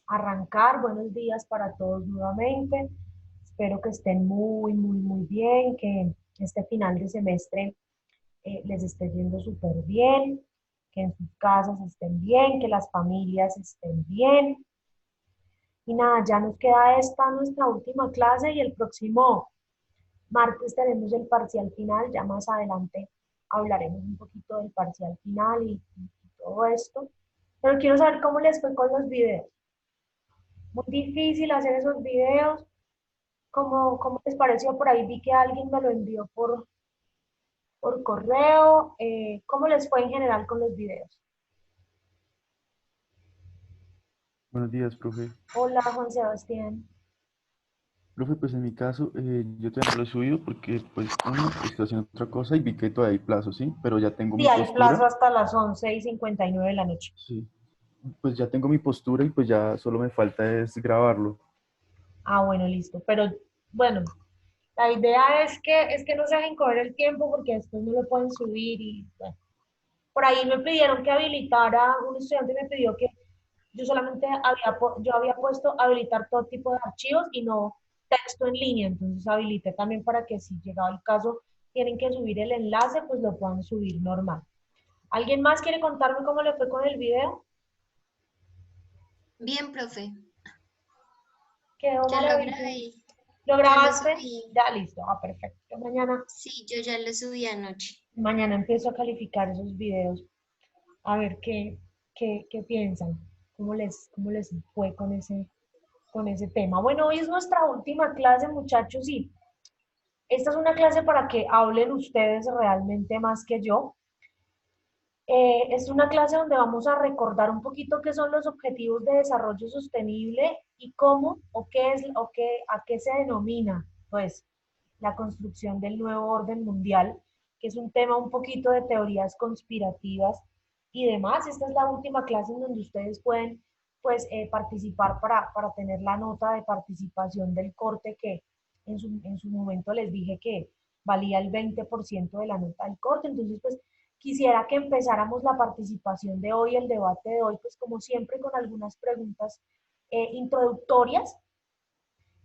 arrancar. Buenos días para todos nuevamente. Espero que estén muy bien, que este final de semestre les esté yendo súper bien, que en sus casas estén bien, que las familias estén bien. Y nada, ya nos queda esta nuestra última clase y el próximo martes tenemos el parcial final. Ya más adelante hablaremos un poquito del parcial final y todo esto. Pero quiero saber cómo les fue con los videos. Muy difícil hacer esos videos. ¿Cómo les pareció? Por ahí vi que alguien me lo envió por correo. ¿Cómo les fue en general con los videos? Buenos días, profe. Hola, Juan Sebastián. Profe, pues en mi caso, yo todavía no lo he subido porque, pues, uno, estoy haciendo otra cosa y vi que todavía hay plazo, ¿sí? Pero ya tengo Sí, mi hay plazo postura, hasta las 11:59 de la noche. sí. Pues ya tengo mi postura y pues ya solo me falta es grabarlo. Ah, bueno, listo. Pero bueno, la idea es que no se dejen correr el tiempo porque después no lo pueden subir y bueno. Por ahí me pidieron que habilitara, un estudiante me pidió que yo solamente yo había puesto habilitar todo tipo de archivos y no texto en línea, entonces habilité también para que si llegado el caso tienen que subir el enlace, pues lo puedan subir normal. ¿Alguien más quiere contarme cómo le fue con el video? Bien, profe, ¿Quedó ya lo maravilla? grabé, ¿Lo ya lo grabaste? subí. Ya, listo. Ah, perfecto. Yo Sí, yo ya lo subí anoche. mañana empiezo a calificar esos videos, a ver qué piensan, cómo les fue con ese tema. Bueno, hoy es nuestra última clase, muchachos, y esta es una clase para que hablen ustedes realmente más que yo. Es una clase donde vamos a recordar un poquito qué son los objetivos de desarrollo sostenible y cómo o qué es o qué, a qué se denomina, pues, la construcción del nuevo orden mundial, que es un tema un poquito de teorías conspirativas y demás. Esta es la última clase en donde ustedes pueden, pues, participar para tener la nota de participación del corte que en su momento les dije que valía el 20% de la nota del corte. Entonces, pues, quisiera que empezáramos la participación de hoy, el debate de hoy, pues como siempre, con algunas preguntas introductorias.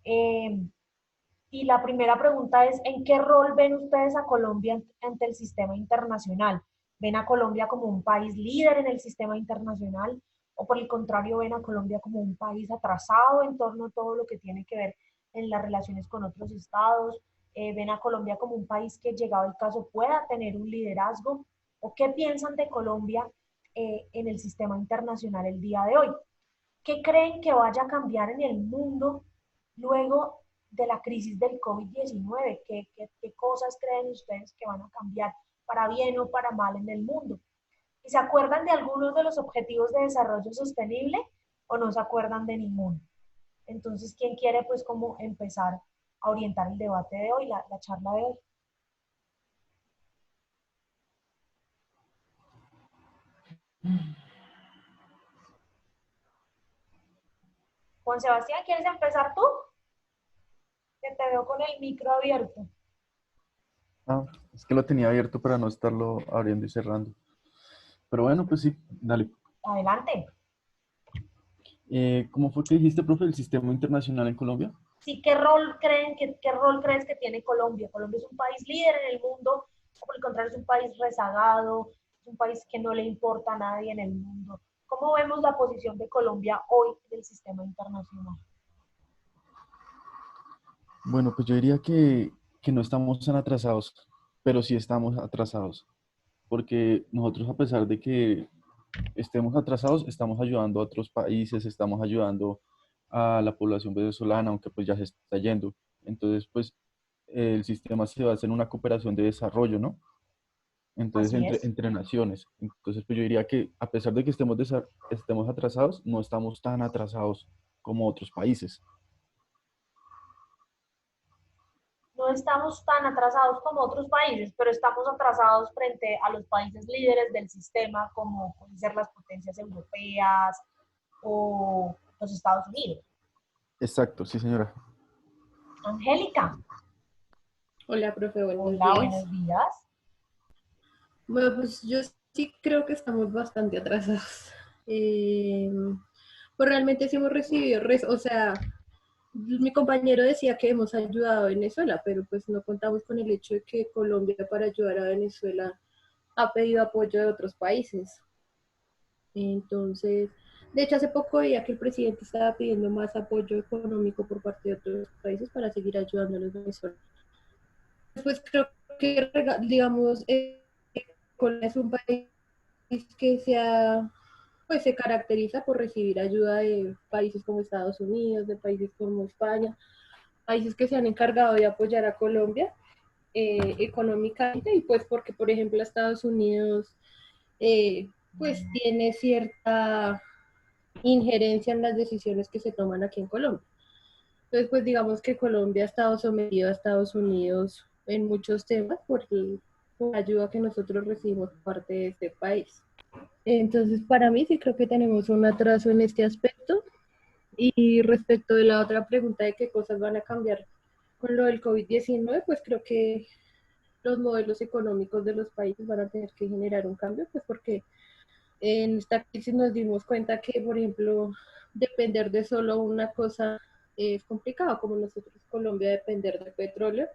Eh, y la primera pregunta es, ¿en qué rol ven ustedes a Colombia ante el sistema internacional? ¿Ven a Colombia como un país líder en el sistema internacional? ¿O por el contrario, ven a Colombia como un país atrasado en torno a todo lo que tiene que ver en las relaciones con otros estados? ¿Ven a Colombia como un país que, llegado el caso, pueda tener un liderazgo? ¿O qué piensan de Colombia en el sistema internacional el día de hoy? ¿Qué creen que vaya a cambiar en el mundo luego de la crisis del COVID-19? ¿Qué cosas creen ustedes que van a cambiar para bien o para mal en el mundo? ¿Y se acuerdan de algunos de los objetivos de desarrollo sostenible o no se acuerdan de ninguno? Entonces, ¿quién quiere pues como empezar a orientar el debate de hoy, la charla de hoy? Juan Sebastián, ¿quieres empezar tú? Que te veo con el micro abierto. Ah, es que lo tenía abierto para no estarlo abriendo y cerrando. Pero bueno, pues sí, dale. Adelante. ¿Cómo fue que dijiste, profe, el sistema internacional en Colombia? Sí, qué rol crees que tiene Colombia? ¿Colombia es un país líder en el mundo o por el contrario es un país rezagado, es un país que no le importa a nadie en el mundo? ¿Cómo vemos la posición de Colombia hoy del sistema internacional? Bueno, pues yo diría que no estamos tan atrasados, pero sí estamos atrasados, porque nosotros a pesar de que estemos atrasados, estamos ayudando a otros países, estamos ayudando a la población venezolana, aunque pues ya se está yendo. Entonces, pues el sistema se basa en una cooperación de desarrollo, ¿no? Entonces, Así entre, es. entre naciones. Entonces, pues yo diría que a pesar de que estemos atrasados, no estamos tan atrasados como otros países. No estamos tan atrasados como otros países, pero estamos atrasados frente a los países líderes del sistema, como pueden ser las potencias europeas o los Estados Unidos. Exacto, sí, señora. Angélica, Hola, profe, buenos hola, días. buenos días. Bueno, pues yo sí creo que estamos bastante atrasados. Eh, Pues realmente sí hemos recibido, o sea, mi compañero decía que hemos ayudado a Venezuela, pero pues no contamos con el hecho de que Colombia para ayudar a Venezuela ha pedido apoyo de otros países. Entonces, de hecho hace poco veía que el presidente estaba pidiendo más apoyo económico por parte de otros países para seguir ayudando a los venezolanos. Pues creo que, digamos, Colombia es un país que pues se caracteriza por recibir ayuda de países como Estados Unidos, de países como España, países que se han encargado de apoyar a Colombia económicamente, y pues porque, por ejemplo, Estados Unidos pues tiene cierta injerencia en las decisiones que se toman aquí en Colombia. Entonces, pues digamos que Colombia ha estado sometido a Estados Unidos en muchos temas por la ayuda que nosotros recibimos por parte de este país. Entonces, para mí sí creo que tenemos un atraso en este aspecto. Y respecto de la otra pregunta de qué cosas van a cambiar con lo del COVID-19, pues creo que los modelos económicos de los países van a tener que generar un cambio, pues porque en esta crisis nos dimos cuenta que, por ejemplo, depender de solo una cosa es complicado, como nosotros Colombia depender del petróleo,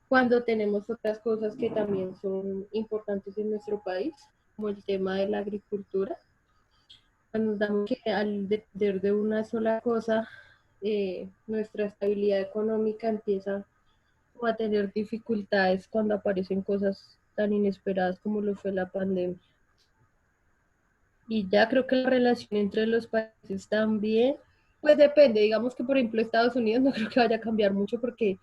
cuando tenemos otras cosas que también son importantes en nuestro país, como el tema de la agricultura. Nos damos que al depender de una sola cosa, nuestra estabilidad económica empieza a tener dificultades cuando aparecen cosas tan inesperadas como lo fue la pandemia. Y ya creo que la relación entre los países también, pues depende, digamos que por ejemplo Estados Unidos no creo que vaya a cambiar mucho porque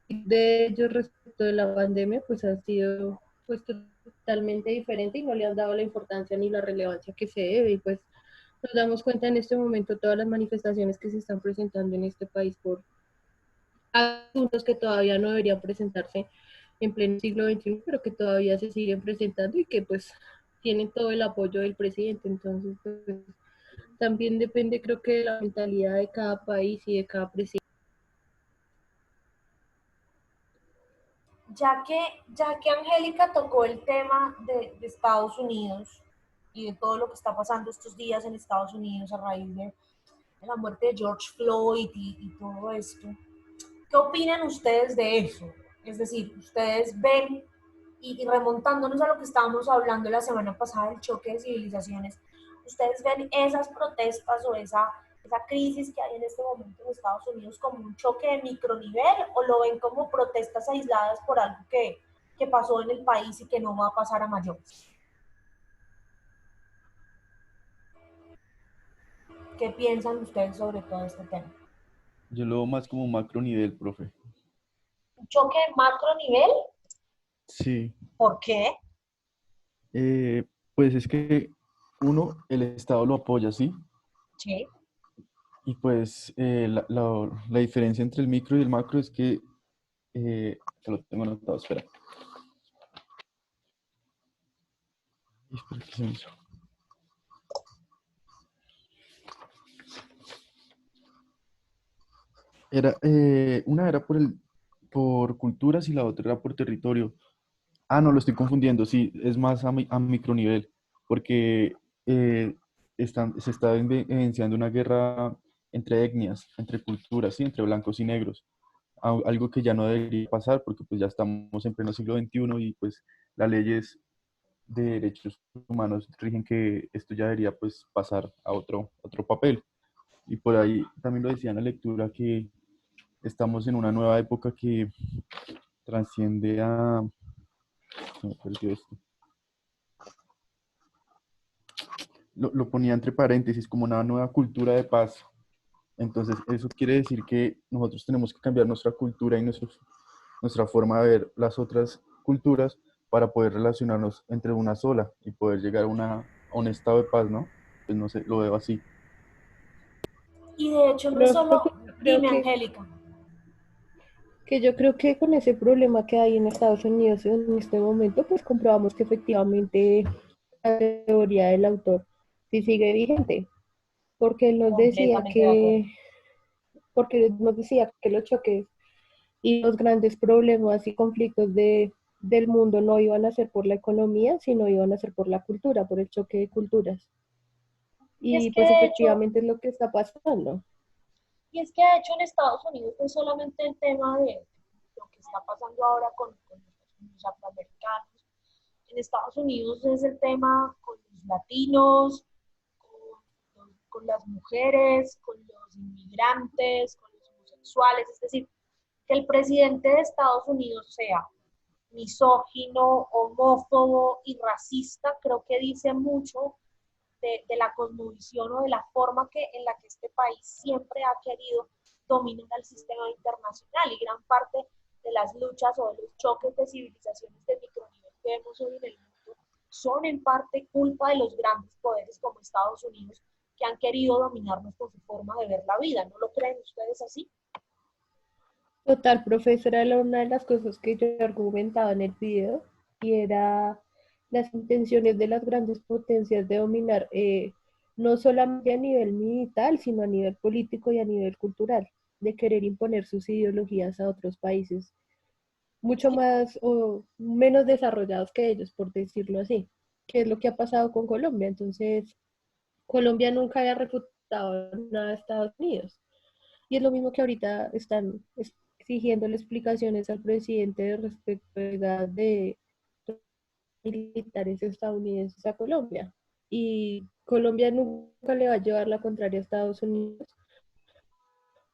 de ellos respecto de la pandemia pues ha sido pues totalmente diferente y no le han dado la importancia ni la relevancia que se debe, y pues nos damos cuenta en este momento todas las manifestaciones que se están presentando en este país por asuntos que todavía no deberían presentarse en pleno siglo XXI, pero que todavía se siguen presentando y que pues tienen todo el apoyo del presidente. Entonces, pues, también depende, creo que, de la mentalidad de cada país y de cada presidente. Ya que Angélica tocó el tema de Estados Unidos y de todo lo que está pasando estos días en Estados Unidos a raíz de la muerte de George Floyd y todo esto, ¿qué opinan ustedes de eso? Es decir, ustedes ven, y remontándonos a lo que estábamos hablando la semana pasada del choque de civilizaciones, ¿ustedes ven esas protestas o esa crisis que hay en este momento en Estados Unidos como un choque de micronivel o lo ven como protestas aisladas por algo que pasó en el país y que no va a pasar a mayores? ¿Qué piensan ustedes sobre todo este tema? Yo lo veo más como macro nivel, profe. ¿Un choque de macro nivel? Sí. ¿Por qué? Eh, pues es que uno, el Estado lo apoya, ¿sí? Sí. Y pues la diferencia entre el micro y el macro es que, que lo tengo anotado, espera. Espera que se me hizo. Una era por culturas y la otra era por territorio. Ah, no, lo estoy confundiendo, sí, es más a micronivel, porque se está evidenciando una guerra entre etnias, entre culturas, ¿sí? Entre blancos y negros. Algo que ya no debería pasar porque pues ya estamos en pleno siglo XXI y pues las leyes de derechos humanos rigen que esto ya debería pues pasar a otro papel. Y por ahí también lo decía en la lectura que estamos en una nueva época que transciende a... Se me perdió esto. Lo ponía entre paréntesis como una nueva cultura de paz. Entonces, eso quiere decir que nosotros tenemos que cambiar nuestra cultura y nuestra forma de ver las otras culturas para poder relacionarnos entre una sola y poder llegar a un estado de paz, ¿no? Pues no sé, lo veo así. Y de hecho no es Pero solo, yo creo dime Angélica. que yo creo que con ese problema que hay en Estados Unidos en este momento, pues comprobamos que efectivamente la teoría del autor sí sigue vigente, porque él nos decía Completamente de acuerdo. que los choques y los grandes problemas y conflictos del mundo no iban a ser por la economía, sino iban a ser por la cultura, por el choque de culturas. Y es Y que pues de hecho, efectivamente es lo que está pasando. en Estados Unidos no es solamente el tema de lo que está pasando ahora con los afroamericanos. En Estados Unidos es el tema con los latinos, con las mujeres, con los inmigrantes, con los homosexuales. Es decir, que el presidente de Estados Unidos sea misógino, homófobo y racista, creo que dice mucho de la cosmovisión o de la forma en la que este país siempre ha querido dominar el sistema internacional, y gran parte de las luchas o de los choques de civilizaciones de micronivel que vemos hoy en el mundo son en parte culpa de los grandes poderes como Estados Unidos, que han querido dominarnos con su forma de ver la vida. ¿No lo creen ustedes así? Total, profesora, era una de las cosas que yo argumentaba en el video y era las intenciones de las grandes potencias de dominar no solamente a nivel militar, sino a nivel político y a nivel cultural, de querer imponer sus ideologías a otros países mucho más o menos desarrollados que ellos, por decirlo así, que es lo que ha pasado con Colombia. Entonces, Colombia nunca había refutado nada a Estados Unidos. Y es lo mismo que ahorita están exigiéndole explicaciones al presidente respecto a la edad de militares estadounidenses a Colombia. Y Colombia nunca le va a llevar la contraria a Estados Unidos,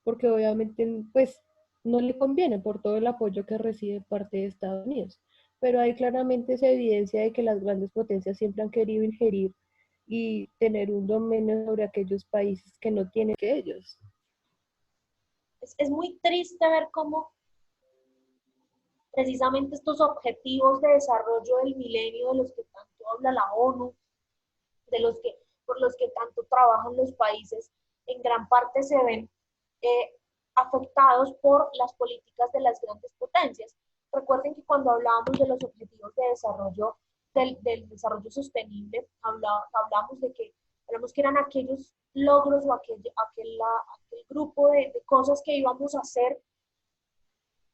porque obviamente pues no le conviene por todo el apoyo que recibe parte de Estados Unidos. Pero ahí claramente se evidencia de que las grandes potencias siempre han querido ingerir y tener un dominio sobre aquellos países que no tienen que ellos. Es muy triste ver cómo precisamente estos objetivos de desarrollo del milenio de los que tanto habla la ONU, de los que, por los que tanto trabajan los países, en gran parte se ven eh, afectados por las políticas de las grandes potencias. Recuerden que cuando hablábamos de los objetivos de desarrollo, del desarrollo sostenible, hablamos que eran aquellos logros o aquel grupo de cosas que íbamos a hacer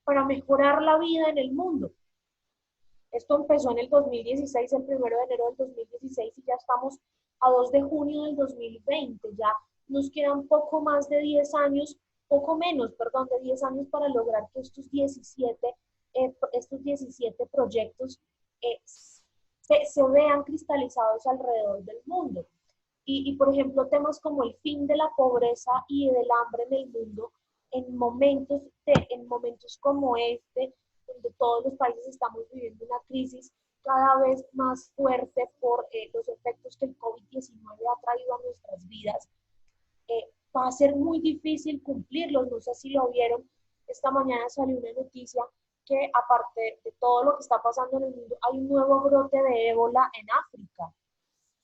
para mejorar la vida en el mundo. Esto empezó en el 2016, el 1 de enero del 2016, y ya estamos a 2 de junio del 2020. Ya nos quedan poco más de 10 años, poco menos, perdón, de 10 años para lograr que estos 17 proyectos se vean cristalizados alrededor del mundo. Por ejemplo, temas como el fin de la pobreza y del hambre en el mundo, en momentos como este, donde todos los países estamos viviendo una crisis cada vez más fuerte por los efectos que el COVID-19 ha traído a nuestras vidas, va a ser muy difícil cumplirlos. No sé si lo vieron, esta mañana salió una noticia que aparte de todo lo que está pasando en el mundo, hay un nuevo brote de ébola en África.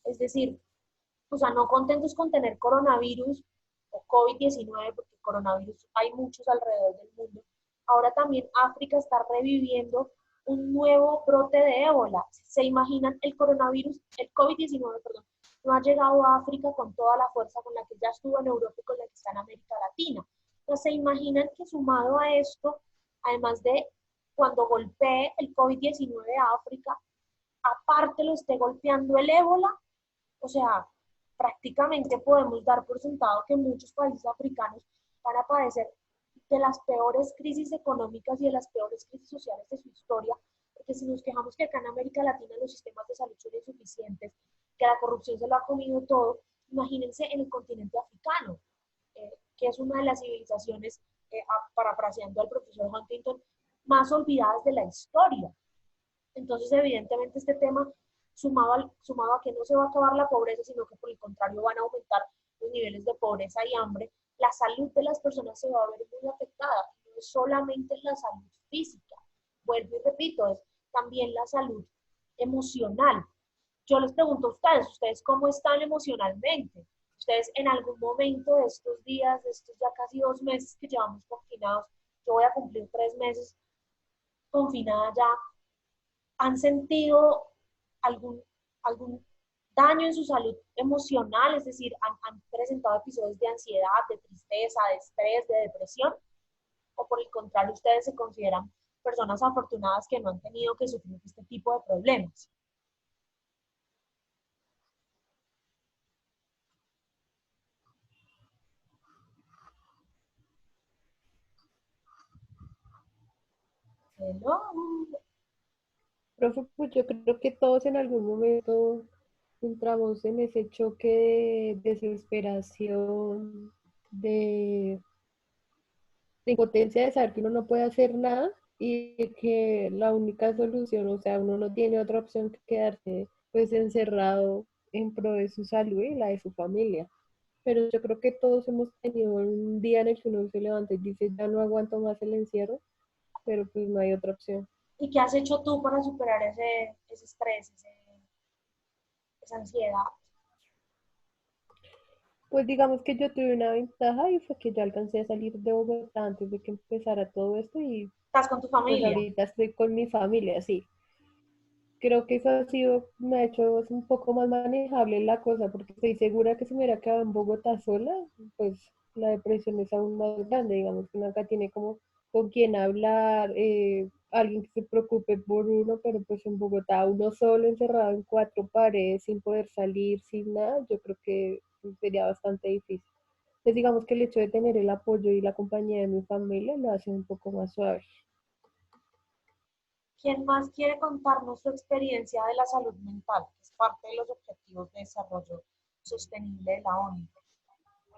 Es decir, o sea, no contentos con tener coronavirus o COVID-19, porque coronavirus hay muchos alrededor del mundo, ahora también África está reviviendo un nuevo brote de ébola. ¿Se imaginan el coronavirus, el COVID-19, perdón, no ha llegado a África con toda la fuerza con la que ya estuvo en Europa y con la que está en América Latina? Entonces, ¿se imaginan que sumado a esto, además de cuando golpee el COVID-19 a África, aparte lo esté golpeando el ébola? O sea, prácticamente podemos dar por sentado que muchos países africanos van a padecer de las peores crisis económicas y de las peores crisis sociales de su historia, porque si nos quejamos que acá en América Latina los sistemas de salud son insuficientes, que la corrupción se lo ha comido todo, imagínense en el continente africano, que es una de las civilizaciones, parafraseando al profesor Huntington, más olvidadas de la historia. Entonces, evidentemente, este tema, sumado a que no se va a acabar la pobreza, sino que por el contrario van a aumentar los niveles de pobreza y hambre, la salud de las personas se va a ver muy afectada. No es solamente la salud física, vuelvo y repito, es también la salud emocional. Yo les pregunto a ustedes cómo están emocionalmente. Ustedes en algún momento de estos días, de estos ya casi 2 meses que llevamos confinados, yo voy a cumplir 3 meses confinada ya, han sentido algún, algún daño en su salud emocional, es decir, han presentado episodios de ansiedad, de tristeza, de estrés, de depresión, o por el contrario, ustedes se consideran personas afortunadas que no han tenido que sufrir este tipo de problemas. Hello. Profe, pues yo creo que todos en algún momento entramos en ese choque de desesperación, de, de impotencia de saber que uno no puede hacer nada y que la única solución, o sea, uno no tiene otra opción que quedarse pues encerrado en pro de su salud y la de su familia. Pero yo creo que todos hemos tenido un día en el que uno se levanta y dice, ya no aguanto más el encierro, pero pues no hay otra opción. ¿Y qué has hecho tú para superar ese estrés, esa ansiedad? Pues digamos que yo tuve una ventaja y fue que yo alcancé a salir de Bogotá antes de que empezara todo esto y ¿Estás con tu pues familia? ahorita estoy con mi familia, sí. Creo que eso ha sido, me ha hecho un poco más manejable la cosa porque estoy segura que si me hubiera quedado en Bogotá sola, pues la depresión es aún más grande, digamos que uno acá tiene como con quién hablar, alguien que se preocupe por uno, pero pues en Bogotá uno solo encerrado en cuatro paredes sin poder salir, sin nada, yo creo que sería bastante difícil. Entonces digamos que el hecho de tener el apoyo y la compañía de mi familia lo hace un poco más suave. ¿Quién más quiere contarnos su experiencia de la salud mental, que es parte de los objetivos de desarrollo sostenible de la ONU?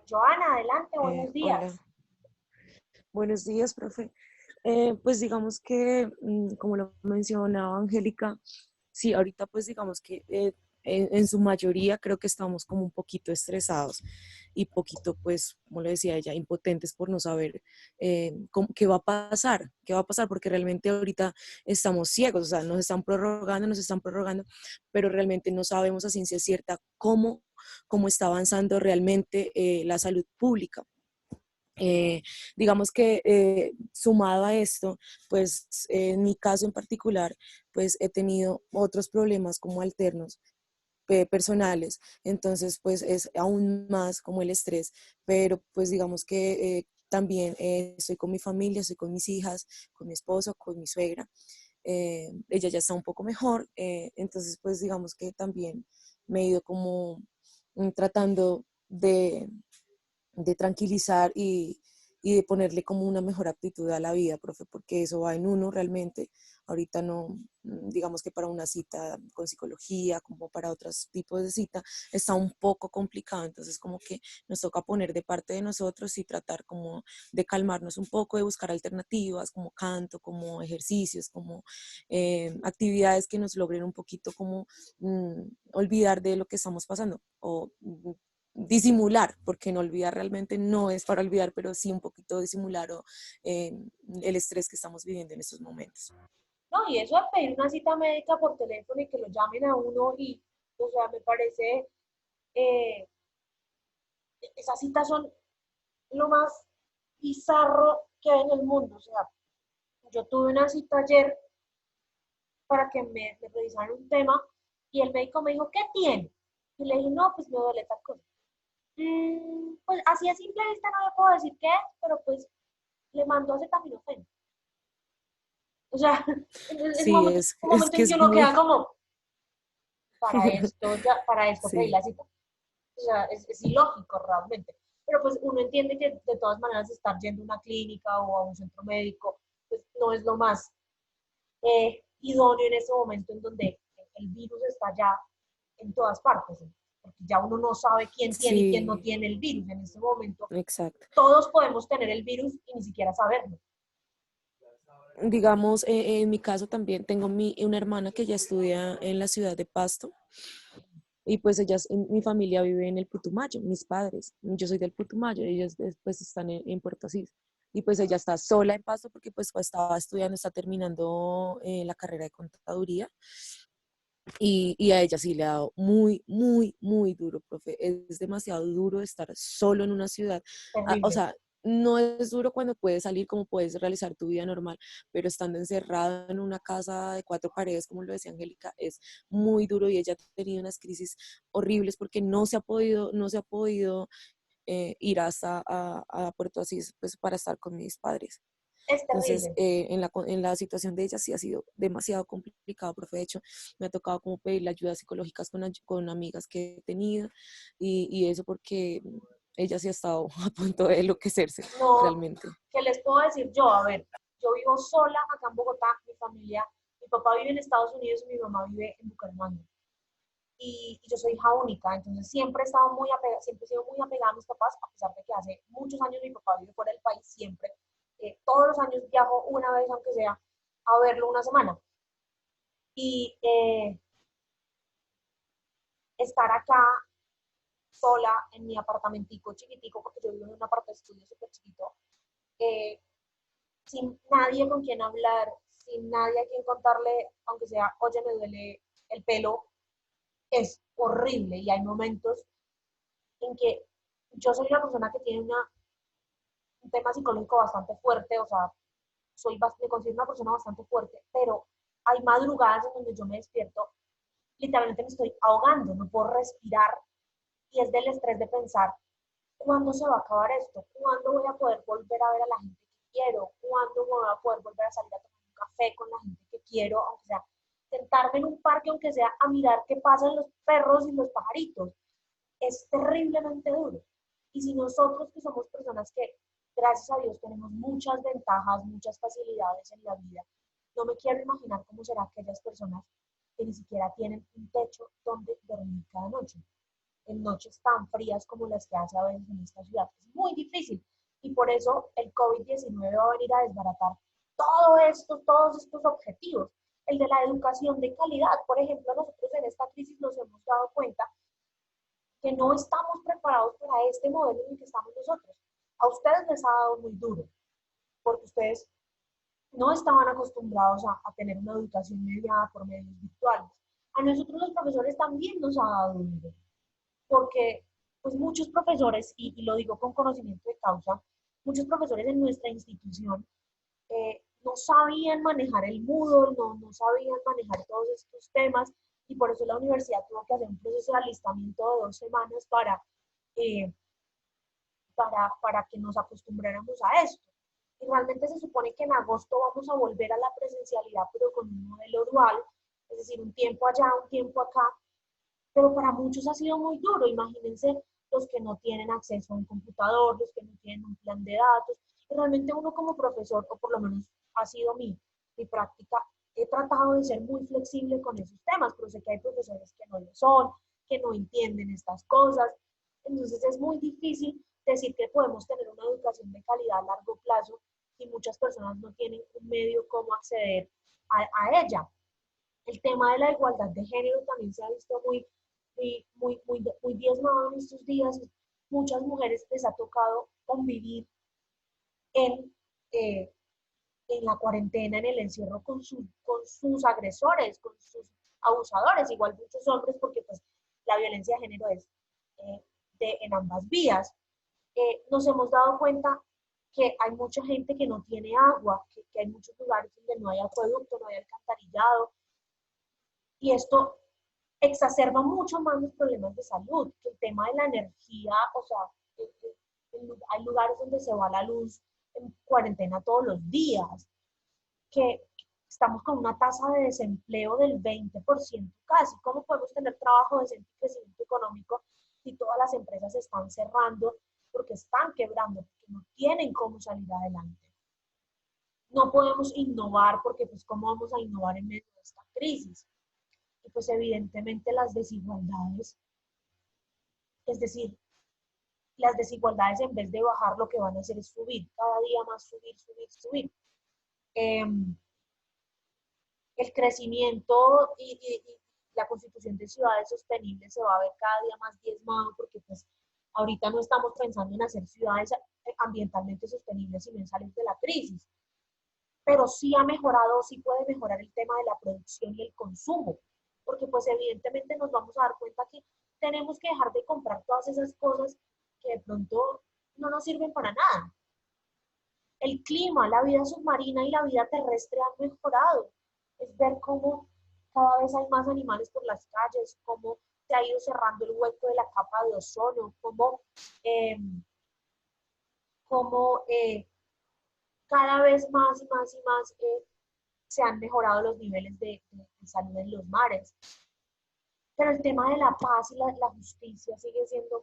Joana, adelante, buenos Hola, días. buenos días, profe. Pues digamos que, como lo mencionaba Angélica, sí, ahorita pues digamos que en su mayoría creo que estamos como un poquito estresados y poquito pues, como le decía ella, impotentes por no saber qué va a pasar, porque realmente ahorita estamos ciegos, o sea, nos están prorrogando, pero realmente no sabemos a ciencia cierta cómo está avanzando realmente la salud pública. Digamos que sumado a esto, pues en mi caso en particular, pues he tenido otros problemas como alternos personales, entonces pues es aún más como el estrés, pero pues digamos que también estoy con mi familia, estoy con mis hijas, con mi esposo, con mi suegra, ella ya está un poco mejor, entonces pues digamos que también me he ido como tratando de tranquilizar y de ponerle como una mejor actitud a la vida, profe, porque eso va en uno realmente. Ahorita no, digamos que para una cita con psicología, como para otros tipos de cita, está un poco complicado, entonces como que nos toca poner de parte de nosotros y tratar como de calmarnos un poco, de buscar alternativas como canto, como ejercicios, como actividades que nos logren un poquito como olvidar de lo que estamos pasando o disimular, porque no olvidar realmente no es para olvidar, pero sí un poquito disimular eh, el estrés que estamos viviendo en estos momentos. No, y eso de pedir una cita médica por teléfono y que lo llamen a uno y, o sea, me parece, eh, esas citas son lo más bizarro que hay en el mundo. O sea, yo tuve una cita ayer para que me revisaran un tema y el médico me dijo, ¿qué tiene? Y le dije, no, pues me duele tal cosa. Pues así a simple vista no le puedo decir qué es, pero pues le mandó acetaminofén. O sea, es Sí, un es momento que en que es uno muy... queda como, para esto pedí Sí, la cita. O sea, es ilógico realmente. Pero pues uno entiende que de todas maneras estar yendo a una clínica o a un centro médico, pues no es lo más idóneo en ese momento en donde el virus está ya en todas partes, ¿sí? Porque ya uno no sabe quién tiene y quién no sí, tiene el virus. En este momento exacto. todos podemos tener el virus y ni siquiera saberlo. Digamos, en mi caso también tengo una hermana que ya estudia en la ciudad de Pasto y pues mi familia vive en el Putumayo, mis padres, yo soy del Putumayo, ellos pues están en Puerto Asís. Y pues ella está sola en Pasto porque pues estaba estudiando, está terminando la carrera de contaduría y a ella sí le ha dado muy, muy, muy duro, profe. Es demasiado duro estar solo en una ciudad. O Terrible. sea, no es duro cuando puedes salir, como puedes realizar tu vida normal, pero estando encerrado en una casa de cuatro paredes, como lo decía Angélica, es muy duro y ella ha tenido unas crisis horribles porque no se ha podido ir hasta a Puerto Asís pues, para estar con mis padres. Es Entonces, terrible. en la situación de ella sí ha sido demasiado complicado, profe. De hecho, me ha tocado como pedirle ayudas psicológicas con amigas que he tenido y eso porque ella sí ha estado a punto de enloquecerse No, realmente. ¿qué les puedo decir yo? A ver, yo vivo sola acá en Bogotá, mi familia, mi papá vive en Estados Unidos y mi mamá vive en Bucaramanga. Y yo soy hija única, entonces siempre he estado muy apegada, siempre he sido muy apegada a mis papás, a pesar de que hace muchos años mi papá vive fuera del país, siempre, todos los años viajo una vez, aunque sea, a verlo una semana. Y estar acá sola en mi apartamentico chiquitico, porque yo vivo en un apartamento de estudio súper chiquito, eh, sin nadie con quien hablar, sin nadie a quien contarle, aunque sea, oye, me duele el pelo, es horrible. Y hay momentos en que yo soy una persona que tiene un tema psicológico bastante fuerte, o sea, me considero una persona bastante fuerte, pero hay madrugadas en donde yo me despierto, literalmente me estoy ahogando, no puedo respirar, y es del estrés de pensar, ¿cuándo se va a acabar esto? ¿Cuándo voy a poder volver a ver a la gente que quiero? ¿Cuándo voy a poder volver a salir a tomar un café con la gente que quiero? Aunque sea sentarme en un parque, aunque sea a mirar qué pasan los perros y los pajaritos. Es terriblemente duro. Y si nosotros que somos personas que, gracias a Dios, tenemos muchas ventajas, muchas facilidades en la vida, no me quiero imaginar cómo será aquellas personas que ni siquiera tienen un techo donde dormir cada noche en noches tan frías como las que hace a veces en esta ciudad. Es muy difícil y por eso el COVID-19 va a venir a desbaratar todos estos objetivos. El de la educación de calidad, por ejemplo, nosotros en esta crisis nos hemos dado cuenta que no estamos preparados para este modelo en el que estamos nosotros. A ustedes les ha dado muy duro, porque ustedes no estaban acostumbrados a tener una educación mediada por medios virtuales. A nosotros los profesores también nos ha dado duro, porque pues muchos profesores, y lo digo con conocimiento de causa, muchos profesores en nuestra institución no sabían manejar el Moodle, no sabían manejar todos estos temas, y por eso la universidad tuvo que hacer un proceso de alistamiento de 2 semanas eh, para que nos acostumbráramos a esto. Y realmente se supone que en agosto vamos a volver a la presencialidad, pero con un modelo dual, es decir, un tiempo allá, un tiempo acá, pero para muchos ha sido muy duro. Imagínense los que no tienen acceso a un computador, los que no tienen un plan de datos. Y realmente uno como profesor, o por lo menos ha sido mi práctica, he tratado de ser muy flexible con esos temas, pero sé que hay profesores que no lo son, que no entienden estas cosas. Entonces es muy difícil decir que podemos tener una educación de calidad a largo plazo si muchas personas no tienen un medio cómo acceder a ella. El tema de la igualdad de género también se ha visto muy diezmado en estos días. Muchas mujeres les ha tocado convivir en, eh, en la cuarentena, en el encierro con sus agresores, con sus abusadores, igual muchos hombres, porque pues la violencia de género es en ambas vías. Nos hemos dado cuenta que hay mucha gente que no tiene agua, que hay muchos lugares donde no hay acueducto, no hay alcantarillado, y esto exacerba mucho más los problemas de salud, que el tema de la energía, o sea, hay lugares donde se va la luz en cuarentena todos los días, que estamos con una tasa de desempleo del 20% casi. ¿Cómo podemos tener trabajo decente y crecimiento económico si todas las empresas están cerrando porque están quebrando, porque no tienen cómo salir adelante? No podemos innovar porque pues cómo vamos a innovar en medio de esta crisis. Y pues evidentemente las desigualdades, es decir, las desigualdades en vez de bajar lo que van a hacer es subir, cada día más subir. Eh, el crecimiento y la constitución de ciudades sostenibles se va a ver cada día más diezmado porque pues ahorita no estamos pensando en hacer ciudades ambientalmente sostenibles sino en salir de la crisis. Pero sí ha mejorado, sí puede mejorar el tema de la producción y el consumo, porque pues evidentemente nos vamos a dar cuenta que tenemos que dejar de comprar todas esas cosas que de pronto no nos sirven para nada. El clima, la vida submarina y la vida terrestre han mejorado. Es ver cómo cada vez hay más animales por las calles, cómo se ha ido cerrando el hueco de la capa de ozono, eh, cómo cada vez más y más y más se han mejorado los niveles de salud en los mares. Pero el tema de la paz y la justicia sigue siendo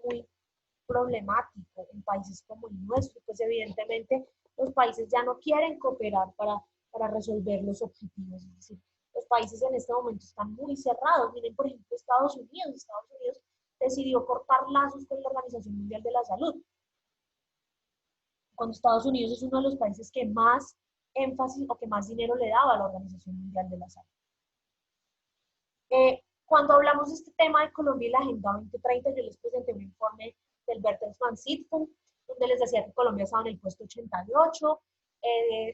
problemático en países como el nuestro, pues evidentemente los países ya no quieren cooperar para resolver los objetivos, es decir, los países en este momento están muy cerrados. Miren, por ejemplo, Estados Unidos. Estados Unidos decidió cortar lazos con la Organización Mundial de la Salud, cuando Estados Unidos es uno de los países que más énfasis o que más dinero le daba a la Organización Mundial de la Salud. Cuando hablamos de este tema de Colombia y la Agenda 2030, yo les presenté un informe del Bertelsmann Stiftung, donde les decía que Colombia estaba en el puesto 88,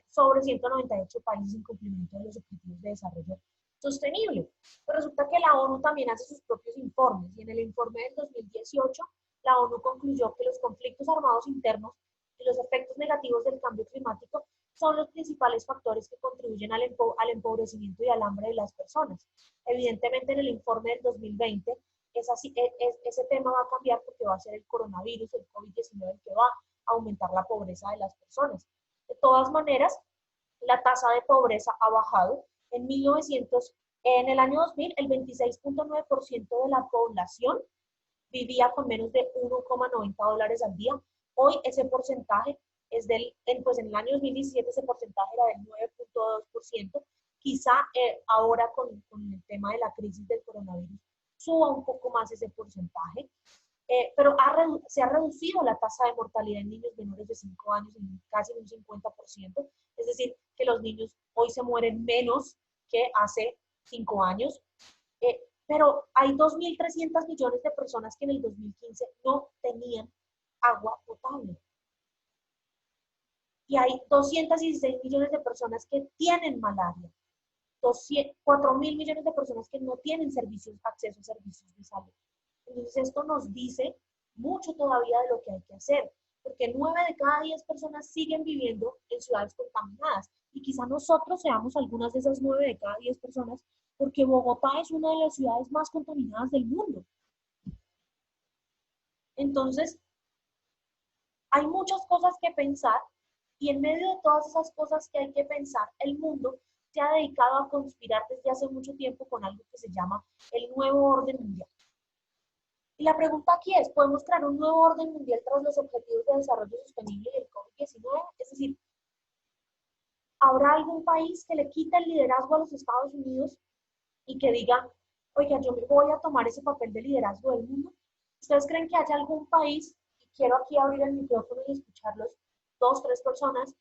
sobre 198 países en cumplimiento de los objetivos de desarrollo sostenible. Pero resulta que la ONU también hace sus propios informes, y en el informe del 2018, la ONU concluyó que los conflictos armados internos y los efectos negativos del cambio climático son los principales factores que contribuyen al empobrecimiento y al hambre de las personas. Evidentemente, en el informe del 2020, ese tema va a cambiar porque va a ser el coronavirus, el COVID-19, el que va a aumentar la pobreza de las personas. De todas maneras, la tasa de pobreza ha bajado. En el año 2000, el 26.9% de la población vivía con menos de $1,90 al día. Hoy ese porcentaje es pues en el año 2017 ese porcentaje era del 9.2%. Quizá ahora con el tema de la crisis del coronavirus suba un poco más ese porcentaje. Pero se ha reducido la tasa de mortalidad en niños menores de 5 años en casi un 50%, es decir, que los niños hoy se mueren menos que hace 5 años, pero hay 2.300 millones de personas que en el 2015 no tenían agua potable. Y hay 216 millones de personas que tienen malaria, 4.000 millones de personas que no tienen acceso a servicios de salud. Entonces esto nos dice mucho todavía de lo que hay que hacer, porque 9 de cada 10 personas siguen viviendo en ciudades contaminadas, y quizá nosotros seamos algunas de esas 9 de cada 10 personas, porque Bogotá es una de las ciudades más contaminadas del mundo. Entonces, hay muchas cosas que pensar, y en medio de todas esas cosas que hay que pensar, el mundo se ha dedicado a conspirar desde hace mucho tiempo con algo que se llama el nuevo orden mundial. Y la pregunta aquí es, ¿podemos crear un nuevo orden mundial tras los objetivos de desarrollo sostenible y el COVID-19? Es decir, ¿habrá algún país que le quite el liderazgo a los Estados Unidos y que diga, oiga, yo me voy a tomar ese papel de liderazgo del mundo? ¿Ustedes creen que haya algún país, y quiero aquí abrir el micrófono y escucharlos 2, 3 personas,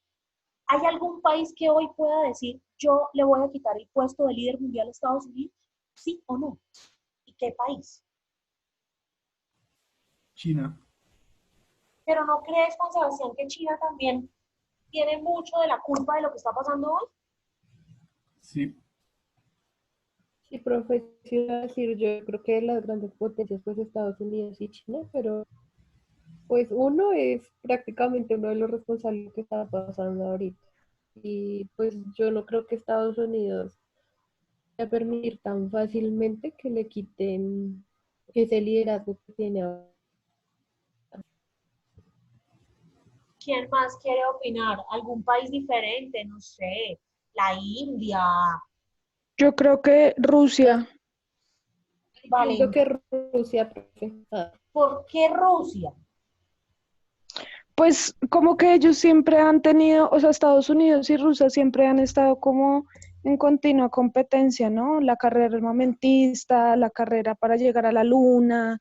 ¿hay algún país que hoy pueda decir, yo le voy a quitar el puesto de líder mundial a Estados Unidos? ¿Sí o no? ¿Y qué país? China. Pero ¿no crees, Juan Sebastián, que China también tiene mucho de la culpa de lo que está pasando hoy? Sí. Sí, profe, sí iba a decir, yo creo que las grandes potencias, pues Estados Unidos y China, pero pues uno es prácticamente uno de los responsables de lo que está pasando ahorita. Y pues yo no creo que Estados Unidos vaya a permitir tan fácilmente que le quiten ese liderazgo que tiene ahora. ¿Quién más quiere opinar? ¿Algún país diferente? No sé, la India. Yo creo que Rusia, Vale. Siento que Rusia, profe. ¿Por qué Rusia? pues como que ellos siempre han tenido, o sea, Estados Unidos y Rusia siempre han estado como en continua competencia, ¿no? La carrera armamentista, la carrera para llegar a la luna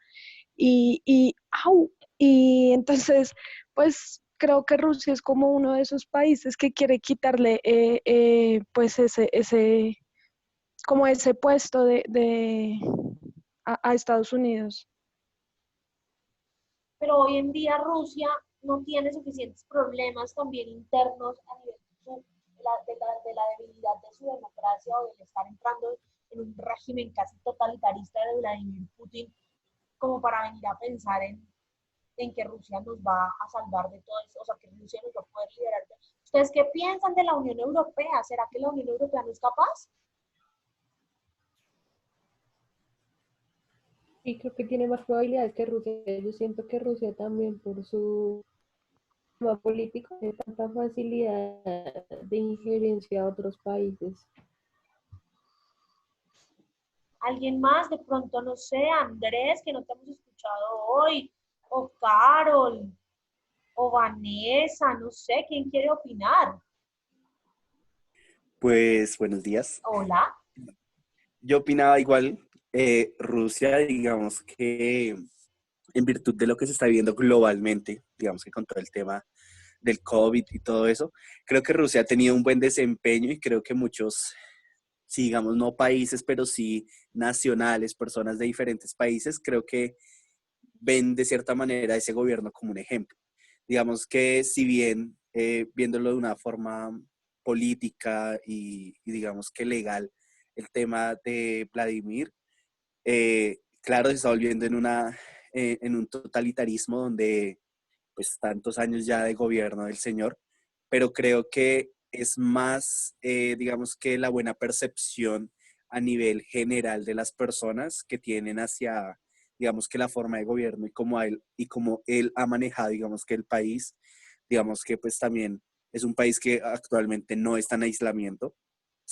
¡au! Y entonces, pues creo que Rusia es como uno de esos países que quiere quitarle pues como ese puesto a Estados Unidos. Pero hoy en día Rusia no tiene suficientes problemas también internos a nivel de la debilidad de su democracia o de estar entrando en un régimen casi totalitarista de Vladimir Putin, como para venir a pensar en que Rusia nos va a salvar de todo eso, o sea, que Rusia nos va a poder liderar. ¿Ustedes qué piensan de la Unión Europea? ¿Será que la Unión Europea no es capaz? Sí, creo que tiene más probabilidades que Rusia. Yo siento que Rusia también, por su tema político, tiene tanta facilidad de injerencia a otros países. ¿Alguien más? De pronto, no sé, Andrés, que no te hemos escuchado hoy. o Carol, o Vanessa, no sé, ¿quién quiere opinar? Pues buenos días. Hola. Yo opinaba igual, Rusia, digamos que en virtud de lo que se está viviendo globalmente, digamos que con todo el tema del COVID y todo eso, creo que Rusia ha tenido un buen desempeño y creo que muchos, sí, digamos, no países, pero sí nacionales, personas de diferentes países, creo que ven de cierta manera a ese gobierno como un ejemplo. Digamos que si bien viéndolo de una forma política y digamos que legal, el tema de Vladimir, claro, se está volviendo en un totalitarismo donde pues tantos años ya de gobierno del señor, pero creo que es más, digamos que la buena percepción a nivel general de las personas que tienen hacia, digamos que la forma de gobierno y como él ha manejado, digamos que el país, digamos que pues también es un país que actualmente no está en aislamiento. O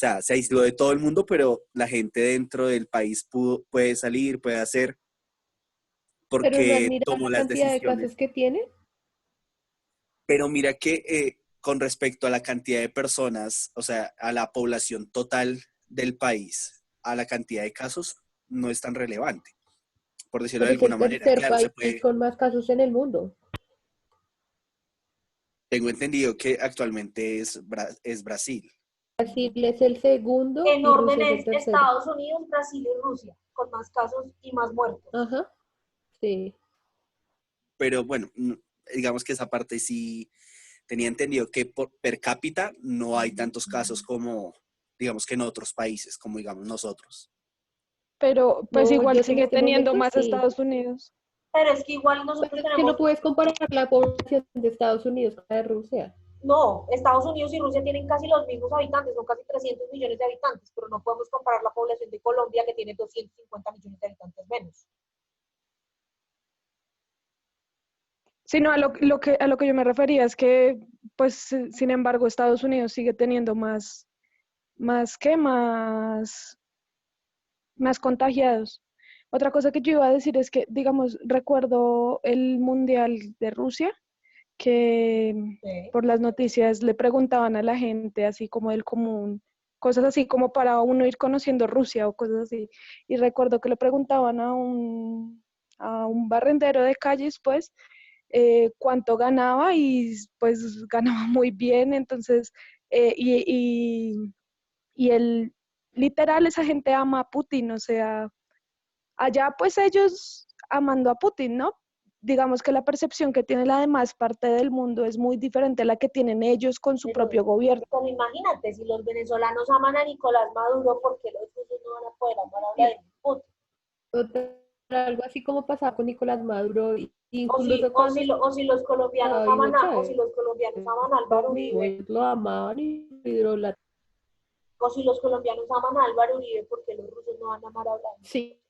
sea, se aisló de todo el mundo, pero la gente dentro del país puede salir, puede hacer, Pero no porque admira tomó la las cantidad de decisiones. casos que tiene. Pero mira que con respecto a la cantidad de personas, o sea, a la población total del país, a la cantidad de casos, no es tan relevante, por decirlo Pero de es el alguna manera. tercer Claro, se país puede, con más casos en el mundo. tengo entendido que actualmente es Brasil. Brasil es el segundo En y orden Rusia es el es tercero. Estados Unidos, Brasil y Rusia, con más casos y más muertos. Ajá, sí. Pero bueno, digamos que esa parte sí tenía entendido que por per cápita no hay tantos casos como, digamos que en otros países, como digamos nosotros. Pero pues No, igual yo en sigue este teniendo momento más sí. Estados Unidos. Pero es que igual Pues nosotros es que no tenemos, puedes comparar la población de Estados Unidos con la de Rusia. no, Estados Unidos y Rusia tienen casi los mismos habitantes, son casi 300 millones de habitantes, pero no podemos comparar la población de Colombia que tiene 250 millones de habitantes menos. Sino a lo que yo me refería es que, pues, sin embargo, Estados Unidos sigue teniendo más contagiados. Otra cosa que yo iba a decir es que, digamos, recuerdo el Mundial de Rusia, que Sí. por las noticias le preguntaban a la gente así como del común, cosas así como para uno ir conociendo Rusia o cosas así. Y recuerdo que le preguntaban a un barrendero de calles, pues, cuánto ganaba y pues ganaba muy bien, entonces, y él, literal, esa gente ama a Putin, o sea, allá pues ellos amando a Putin, ¿no? Digamos que la percepción que tiene la demás parte del mundo es muy diferente a la que tienen ellos con su propio gobierno. Pero imagínate, si los venezolanos aman a Nicolás Maduro, ¿por qué los rusos no van a poder amar a Vladimir Putin? Algo así como pasaba con Nicolás Maduro, O si, incluso o cuando si, o si los colombianos estaba Hugo aman a, o si Chávez. los colombianos aman a Álvaro Uribe, Ellos lo amaban y lo idolatraban. o si los colombianos aman a Álvaro Uribe, ¿por qué los rusos no van a amar a Vladimir? Sí,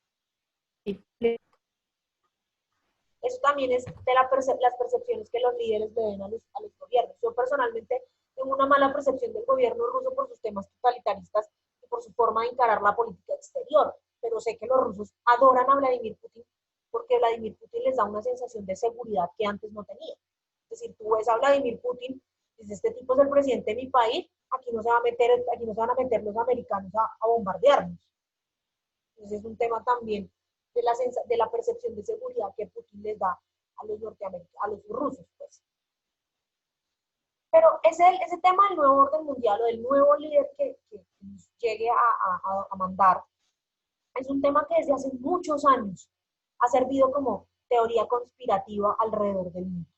Eso también es de las percepciones que los líderes le den a los gobiernos. Yo personalmente tengo una mala percepción del gobierno ruso por sus temas totalitaristas y por su forma de encarar la política exterior, pero sé que los rusos adoran a Vladimir Putin porque Vladimir Putin les da una sensación de seguridad que antes no tenía. Es decir, tú ves a Vladimir Putin, dices, este tipo es el presidente de mi país, aquí no se van a meter los americanos a bombardearnos. Entonces es un tema también de la percepción de seguridad que Putin les da a los norteamericanos, a los rusos, pues. Pero ese tema del nuevo orden mundial o del nuevo líder que nos llegue a mandar, es un tema que desde hace muchos años ha servido como teoría conspirativa alrededor del mundo.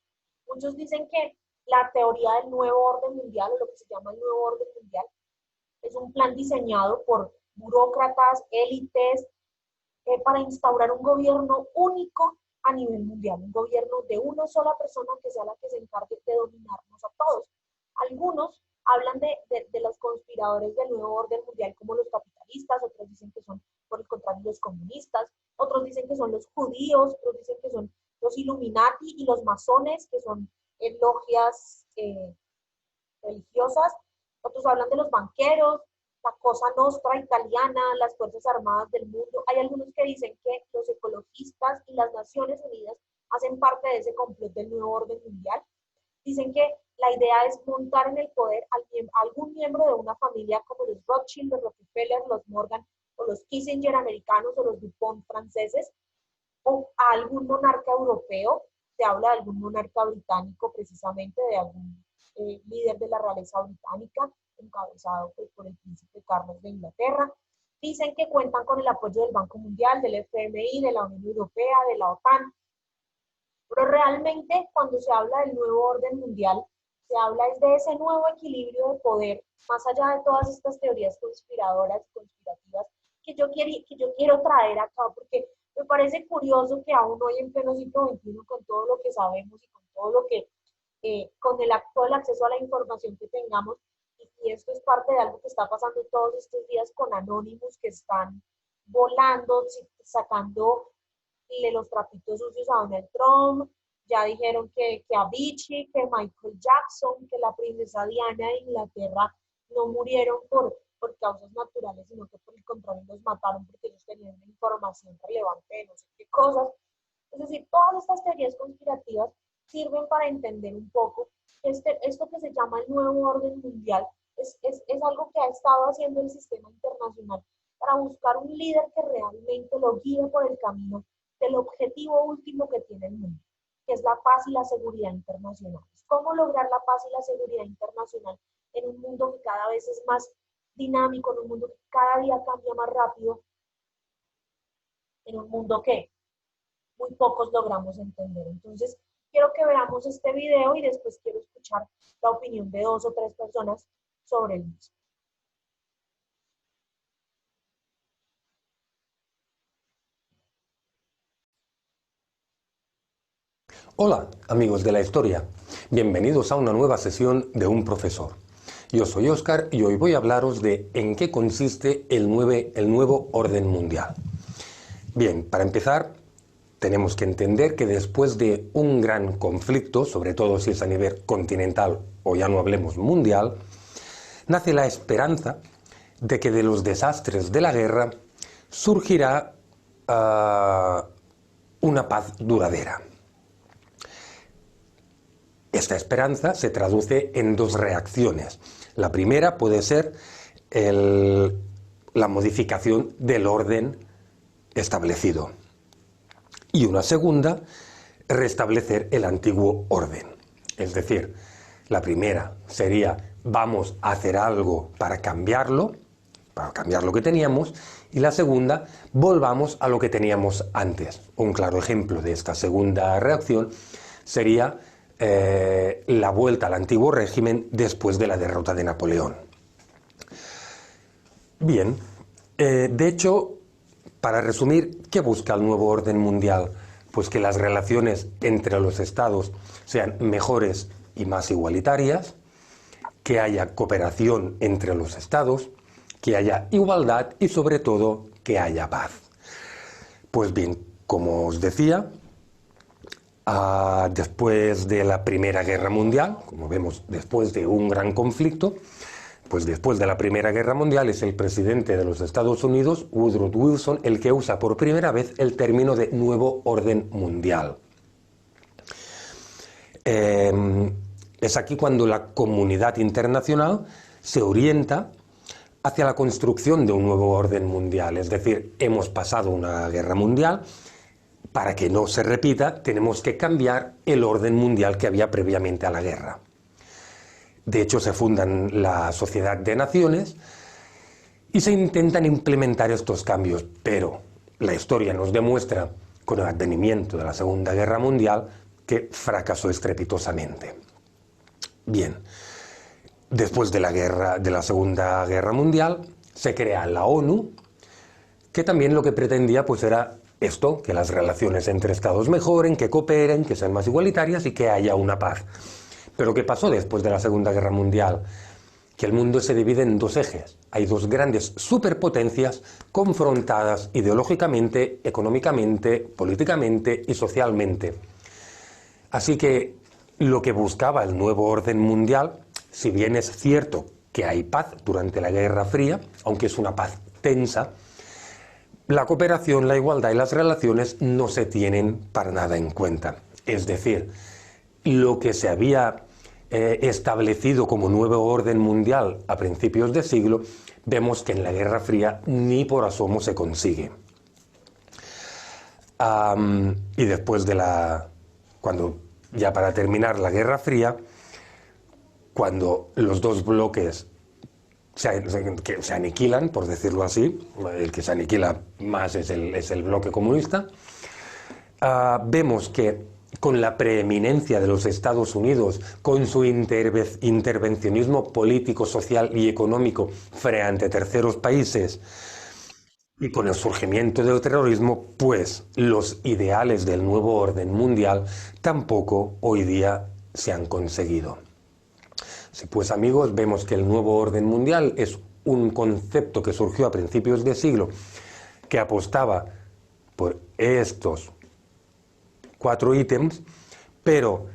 Muchos dicen que la teoría del nuevo orden mundial, o lo que se llama el nuevo orden mundial, es un plan diseñado por burócratas, élites, para instaurar un gobierno único a nivel mundial, un gobierno de una sola persona que sea la que se encargue de dominarnos a todos. Algunos hablan de los conspiradores del nuevo orden mundial como los capitalistas, otros dicen que son, por el contrario, los comunistas, otros dicen que son los judíos, otros dicen que son los Illuminati y los masones, que son logias religiosas, otros hablan de los banqueros, la Cosa Nostra italiana, las Fuerzas Armadas del mundo. Hay algunos que dicen que los ecologistas y las Naciones Unidas hacen parte de ese complot del nuevo orden mundial. Dicen que la idea es montar en el poder a algún miembro de una familia como los Rothschild, los Rockefeller, los Morgan, o los Kissinger americanos, o los Dupont franceses, o a algún monarca europeo. Se habla de algún monarca británico, precisamente de algún líder de la realeza británica, encabezado pues, por el príncipe Carlos de Inglaterra. Dicen que cuentan con el apoyo del Banco Mundial, del FMI, de la Unión Europea, de la OTAN. Pero realmente, cuando se habla del nuevo orden mundial, se habla es de ese nuevo equilibrio de poder, más allá de todas estas teorías conspiradoras y conspirativas que yo quiero traer acá, porque me parece curioso que aún hoy en pleno siglo XXI, con todo lo que sabemos y con todo lo que, con el actual acceso a la información que tengamos, y esto es parte de algo que está pasando todos estos días con Anonymous, que están volando, sacando los trapitos sucios a Donald Trump. Ya dijeron que Avicii, que Michael Jackson, que la princesa Diana de Inglaterra no murieron por causas naturales, sino que por el contrario los mataron porque ellos tenían una información relevante de no sé qué cosas. Es decir, todas estas teorías conspirativas sirven para entender un poco esto que se llama el nuevo orden mundial. Es algo que ha estado haciendo el sistema internacional para buscar un líder que realmente lo guíe por el camino del objetivo último que tiene el mundo, que es la paz y la seguridad internacional. ¿Cómo lograr la paz y la seguridad internacional en un mundo que cada vez es más dinámico, en un mundo que cada día cambia más rápido, en un mundo que muy pocos logramos entender? Entonces, quiero que veamos este video y después quiero escuchar la opinión de 2 o 3 personas sobre el mismo. Hola, amigos de la historia. Bienvenidos a una nueva sesión de Un Profesor. Yo soy Óscar y hoy voy a hablaros de en qué consiste el nuevo orden mundial. Bien, para empezar, tenemos que entender que después de un gran conflicto, sobre todo si es a nivel continental o ya no hablemos mundial, nace la esperanza de que de los desastres de la guerra surgirá una paz duradera. Esta esperanza se traduce en 2 reacciones. La primera puede ser la modificación del orden establecido. Y una segunda, restablecer el antiguo orden. Es decir, la primera sería vamos a hacer algo para cambiar lo que teníamos, y la segunda, volvamos a lo que teníamos antes. Un claro ejemplo de esta segunda reacción sería la vuelta al antiguo régimen después de la derrota de Napoleón. Bien, de hecho, para resumir, ¿qué busca el nuevo orden mundial? Pues que las relaciones entre los estados sean mejores y más igualitarias, que haya cooperación entre los estados, que haya igualdad y sobre todo que haya paz. Pues bien, como os decía, después de la Primera Guerra Mundial, como vemos, después de un gran conflicto, pues después de la Primera Guerra Mundial es el presidente de los Estados Unidos, Woodrow Wilson, el que usa por primera vez el término de nuevo orden mundial. Es aquí cuando la comunidad internacional se orienta hacia la construcción de un nuevo orden mundial. Es decir, hemos pasado una guerra mundial. Para que no se repita, tenemos que cambiar el orden mundial que había previamente a la guerra. De hecho, se fundan la Sociedad de Naciones y se intentan implementar estos cambios, pero la historia nos demuestra, con el advenimiento de la Segunda Guerra Mundial, que fracasó estrepitosamente. Bien, después de la Segunda Guerra Mundial, se crea la ONU, que también lo que pretendía pues era esto, que las relaciones entre estados mejoren, que cooperen, que sean más igualitarias y que haya una paz. Pero ¿qué pasó después de la Segunda Guerra Mundial? Que el mundo se divide en 2 ejes. Hay 2 grandes superpotencias confrontadas ideológicamente, económicamente, políticamente y socialmente. Así que lo que buscaba el nuevo orden mundial, si bien es cierto que hay paz durante la Guerra Fría, aunque es una paz tensa, la cooperación, la igualdad y las relaciones no se tienen para nada en cuenta. Es decir, lo que se había establecido como nuevo orden mundial a principios de siglo, vemos que en la Guerra Fría ni por asomo se consigue. Y después de cuando ya para terminar la Guerra Fría, cuando los dos bloques se aniquilan, por decirlo así, el que se aniquila más es el bloque comunista, vemos que con la preeminencia de los Estados Unidos, con su intervencionismo político, social y económico frente a terceros países, y con el surgimiento del terrorismo, pues los ideales del nuevo orden mundial tampoco hoy día se han conseguido. Sí, pues amigos, vemos que el nuevo orden mundial es un concepto que surgió a principios de siglo, que apostaba por estos 4 ítems, pero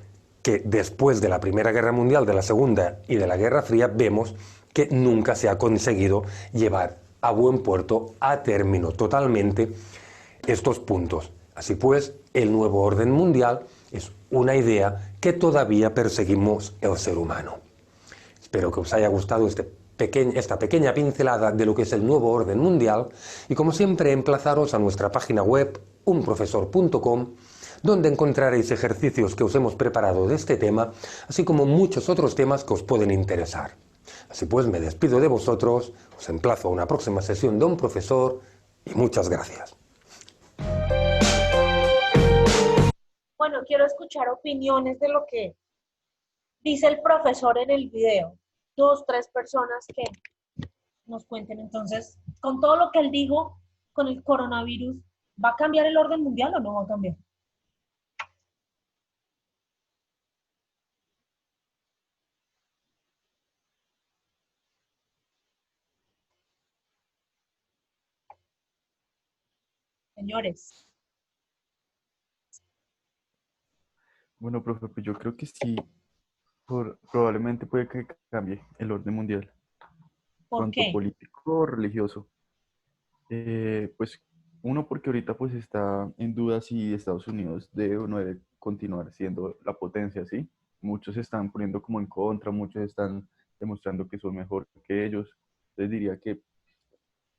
que después de la Primera Guerra Mundial, de la Segunda y de la Guerra Fría, vemos que nunca se ha conseguido llevar a buen puerto, a término totalmente, estos puntos. Así pues, el nuevo orden mundial es una idea que todavía perseguimos el ser humano. Espero que os haya gustado esta pequeña pincelada de lo que es el nuevo orden mundial y, como siempre, emplazaros a nuestra página web unprofesor.com, donde encontraréis ejercicios que os hemos preparado de este tema, así como muchos otros temas que os pueden interesar. Así pues, me despido de vosotros, os emplazo a una próxima sesión de Un Profesor y muchas gracias. Bueno, quiero escuchar opiniones de lo que dice el profesor en el video. 2, 3 personas que nos cuenten. Entonces, con todo lo que él dijo, con el coronavirus, ¿va a cambiar el orden mundial o no va a cambiar? Señores. Bueno, profe, pues yo creo que sí, probablemente puede que cambie el orden mundial, ¿Por tanto qué? político o religioso. Pues uno, porque ahorita pues está en duda si Estados Unidos debe o no debe continuar siendo la potencia, ¿sí? Muchos se están poniendo como en contra, muchos están demostrando que son mejor que ellos. Entonces diría que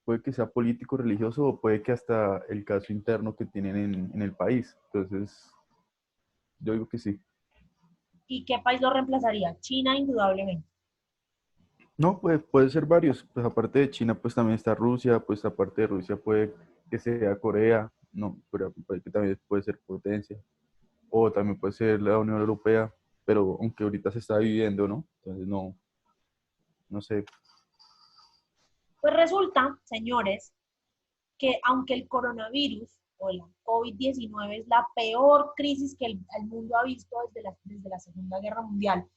puede que sea político, religioso o puede que hasta el caso interno que tienen en el país. Entonces, yo digo que sí. ¿Y qué país lo reemplazaría? China, indudablemente. No, puede ser varios. Pues aparte de China, pues también está Rusia, pues aparte de Rusia puede que sea Corea, no, pero puede que también puede ser potencia. O también puede ser la Unión Europea, pero aunque ahorita se está dividiendo, ¿no? Entonces no sé. Pues resulta, señores, que aunque el coronavirus o el COVID-19 es la peor crisis que el mundo ha visto desde la Segunda Guerra Mundial,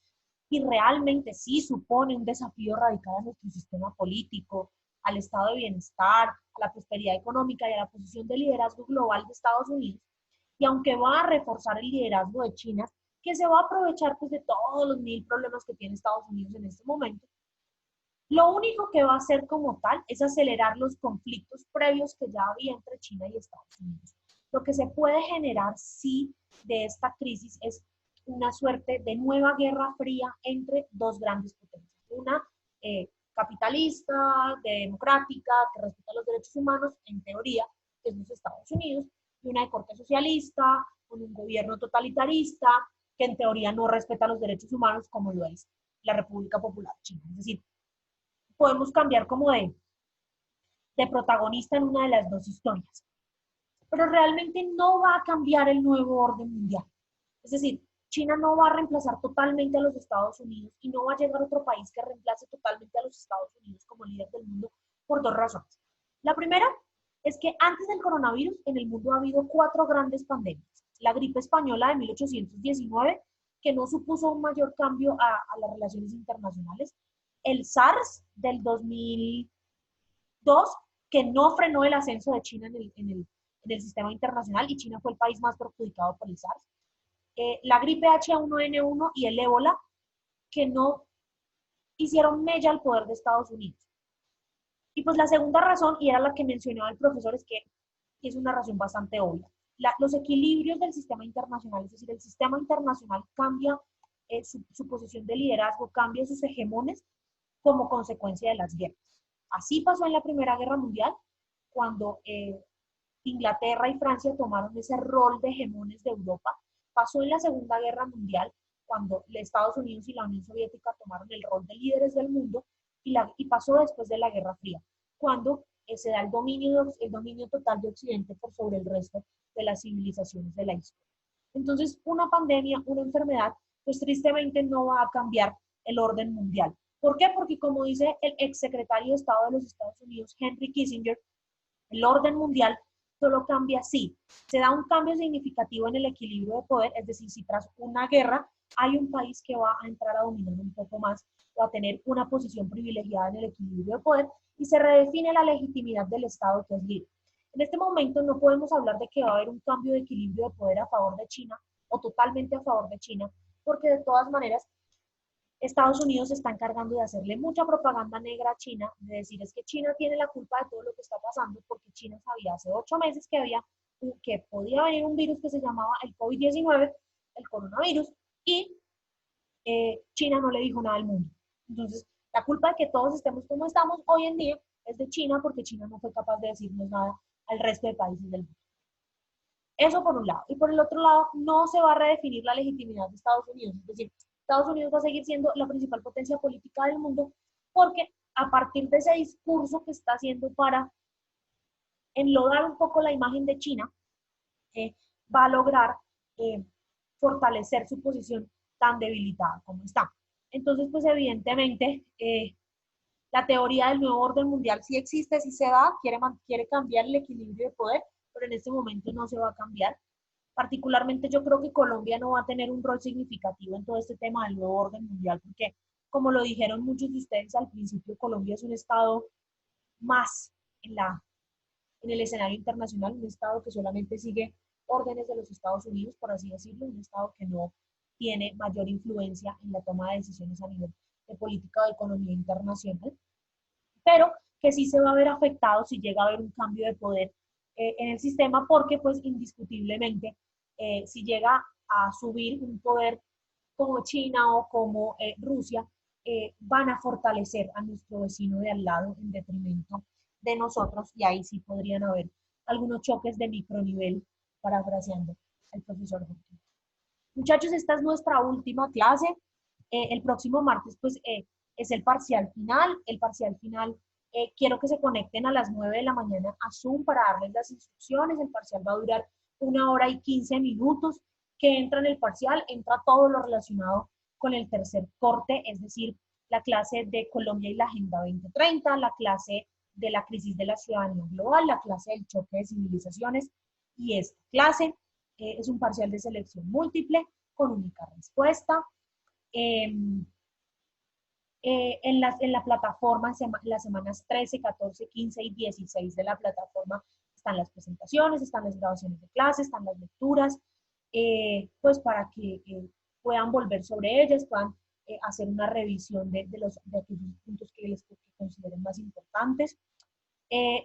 y realmente sí supone un desafío radical a nuestro sistema político, al estado de bienestar, a la prosperidad económica y a la posición de liderazgo global de Estados Unidos, y aunque va a reforzar el liderazgo de China, que se va a aprovechar pues, de todos los 1000 problemas que tiene Estados Unidos en este momento, lo único que va a hacer como tal es acelerar los conflictos previos que ya había entre China y Estados Unidos. Lo que se puede generar, sí, de esta crisis es una suerte de nueva guerra fría entre dos grandes potencias. Una capitalista, democrática, que respeta los derechos humanos, en teoría, que es los Estados Unidos, y una de corte socialista, con un gobierno totalitarista, que en teoría no respeta los derechos humanos, como lo es la República Popular China. Es decir, podemos cambiar como de protagonista en una de las dos historias. Pero realmente no va a cambiar el nuevo orden mundial. Es decir, China no va a reemplazar totalmente a los Estados Unidos y no va a llegar otro país que reemplace totalmente a los Estados Unidos como líder del mundo por 2 razones. La primera es que antes del coronavirus en el mundo ha habido 4 grandes pandemias. La gripe española de 1819, que no supuso un mayor cambio a las relaciones internacionales. El SARS del 2002, que no frenó el ascenso de China en el sistema internacional y China fue el país más perjudicado por el SARS. La gripe H1N1 y el ébola, que no hicieron mella al poder de Estados Unidos. Y pues la segunda razón, y era la que mencionaba el profesor, es que es una razón bastante obvia. Los equilibrios del sistema internacional, es decir, el sistema internacional cambia su posición de liderazgo, cambia sus hegemones como consecuencia de las guerras. Así pasó en la Primera Guerra Mundial, cuando Inglaterra y Francia tomaron ese rol de hegemones de Europa. Pasó en la Segunda Guerra Mundial, cuando Estados Unidos y la Unión Soviética tomaron el rol de líderes del mundo, y pasó después de la Guerra Fría, cuando se da el dominio total de Occidente por sobre el resto de las civilizaciones de la historia. Entonces, una pandemia, una enfermedad, pues tristemente no va a cambiar el orden mundial. ¿Por qué? Porque como dice el exsecretario de Estado de los Estados Unidos, Henry Kissinger, el orden mundial solo cambia si se da un cambio significativo en el equilibrio de poder, es decir, si tras una guerra hay un país que va a entrar a dominar un poco más o a tener una posición privilegiada en el equilibrio de poder, y se redefine la legitimidad del Estado que es líder. En este momento no podemos hablar de que va a haber un cambio de equilibrio de poder a favor de China o totalmente a favor de China, porque de todas maneras Estados Unidos se está encargando de hacerle mucha propaganda negra a China, de decir es que China tiene la culpa de todo lo que está pasando, porque China sabía hace 8 meses que podía venir un virus que se llamaba el COVID-19, el coronavirus, y China no le dijo nada al mundo. Entonces, la culpa de que todos estemos como estamos hoy en día es de China, porque China no fue capaz de decirnos nada al resto de países del mundo. Eso por un lado. Y por el otro lado, no se va a redefinir la legitimidad de Estados Unidos. Es decir, Estados Unidos va a seguir siendo la principal potencia política del mundo, porque a partir de ese discurso que está haciendo para enlodar un poco la imagen de China, va a lograr fortalecer su posición tan debilitada como está. Entonces, pues evidentemente, la teoría del nuevo orden mundial sí existe, sí se da, quiere cambiar el equilibrio de poder, pero en este momento no se va a cambiar. Particularmente yo creo que Colombia no va a tener un rol significativo en todo este tema del nuevo orden mundial, porque como lo dijeron muchos de ustedes al principio, Colombia es un estado más en el escenario internacional, un estado que solamente sigue órdenes de los Estados Unidos, por así decirlo, un estado que no tiene mayor influencia en la toma de decisiones a nivel de política o de economía internacional, pero que sí se va a ver afectado si llega a haber un cambio de poder en el sistema, porque pues indiscutiblemente si llega a subir un poder como China o como Rusia, van a fortalecer a nuestro vecino de al lado en detrimento de nosotros, y ahí sí podrían haber algunos choques de micronivel, parafraseando al profesor Jorge. Muchachos, esta es nuestra última clase. El próximo martes pues es el parcial final. El parcial final quiero que se conecten a las 9 de la mañana a Zoom para darles las instrucciones. El parcial va a durar 1 hora y 15 minutos. Que entra en el parcial, entra todo lo relacionado con el tercer corte, es decir, la clase de Colombia y la Agenda 2030, la clase de la crisis de la ciudadanía global, la clase del choque de civilizaciones, y esta clase es un parcial de selección múltiple con única respuesta. En la plataforma, en las semanas 13, 14, 15 y 16 de la plataforma están las presentaciones, están las grabaciones de clases, están las lecturas, pues para que puedan volver sobre ellas, puedan hacer una revisión de aquellos puntos que consideren más importantes.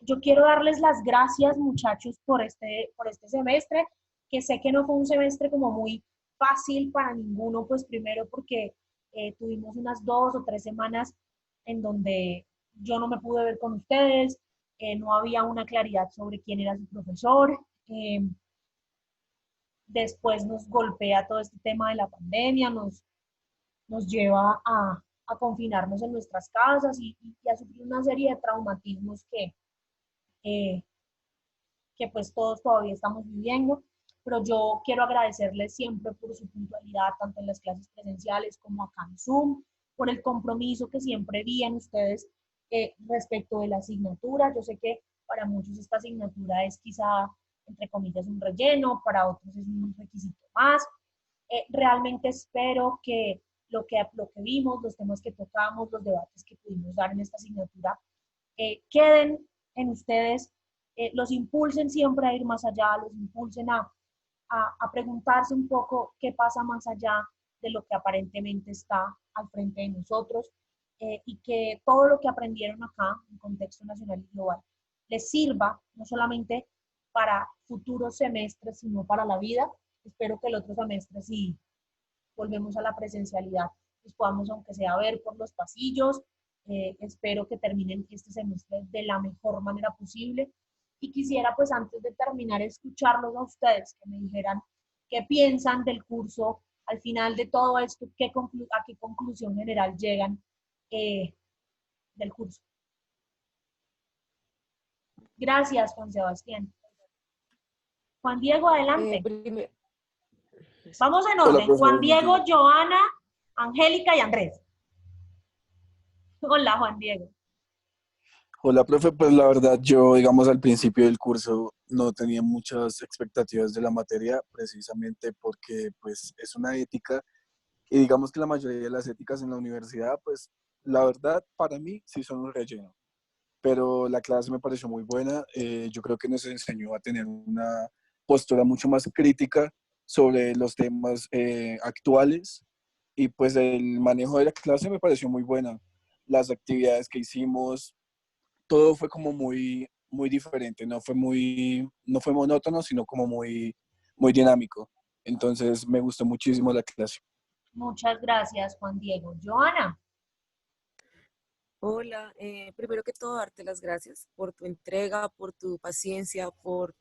Yo quiero darles las gracias, muchachos, por este semestre, que sé que no fue un semestre como muy fácil para ninguno, pues primero porque tuvimos unas 2 o 3 semanas en donde yo no me pude ver con ustedes, no había una claridad sobre quién era su profesor. Después nos golpea todo este tema de la pandemia, nos lleva a confinarnos en nuestras casas y a sufrir una serie de traumatismos que pues todos todavía estamos viviendo. Pero yo quiero agradecerles siempre por su puntualidad, tanto en las clases presenciales como acá en Zoom, por el compromiso que siempre vi en ustedes respecto de la asignatura. Yo sé que para muchos esta asignatura es quizá, entre comillas, un relleno, para otros es un requisito más. Realmente espero que lo que vimos, los temas que tocamos, los debates que pudimos dar en esta asignatura, queden en ustedes, los impulsen siempre a ir más allá, los impulsen a preguntarse un poco qué pasa más allá de lo que aparentemente está al frente de nosotros. y que todo lo que aprendieron acá en contexto nacional y global les sirva no solamente para futuros semestres, sino para la vida. Espero que el otro semestre, si volvemos a la presencialidad, pues podamos, aunque sea, ver por los pasillos. Espero que terminen este semestre de la mejor manera posible. Y quisiera, pues, antes de terminar, escucharlos a ustedes, que me dijeran qué piensan del curso, al final de todo esto, a qué conclusión general llegan del curso. Gracias, Juan Sebastián. Juan Diego, adelante. Vamos en Hola, orden. profe, Juan buenos Diego, días. Joana, Angélica y Andrés. Hola, Juan Diego. Hola, profe, pues la verdad yo, digamos, al principio del curso no tenía muchas expectativas de la materia, precisamente porque pues es una ética y digamos que la mayoría de las éticas en la universidad, pues la verdad para mí sí son un relleno, pero la clase me pareció muy buena. Yo creo que nos enseñó a tener una postura mucho más crítica sobre los temas actuales y pues el manejo de la clase me pareció muy buena. Las actividades que hicimos, todo fue como muy diferente, no fue monótono, sino como muy dinámico. Entonces me gustó muchísimo la clase. Muchas gracias, Juan Diego. Joana. Hola, primero que todo darte las gracias por tu entrega, por tu paciencia, por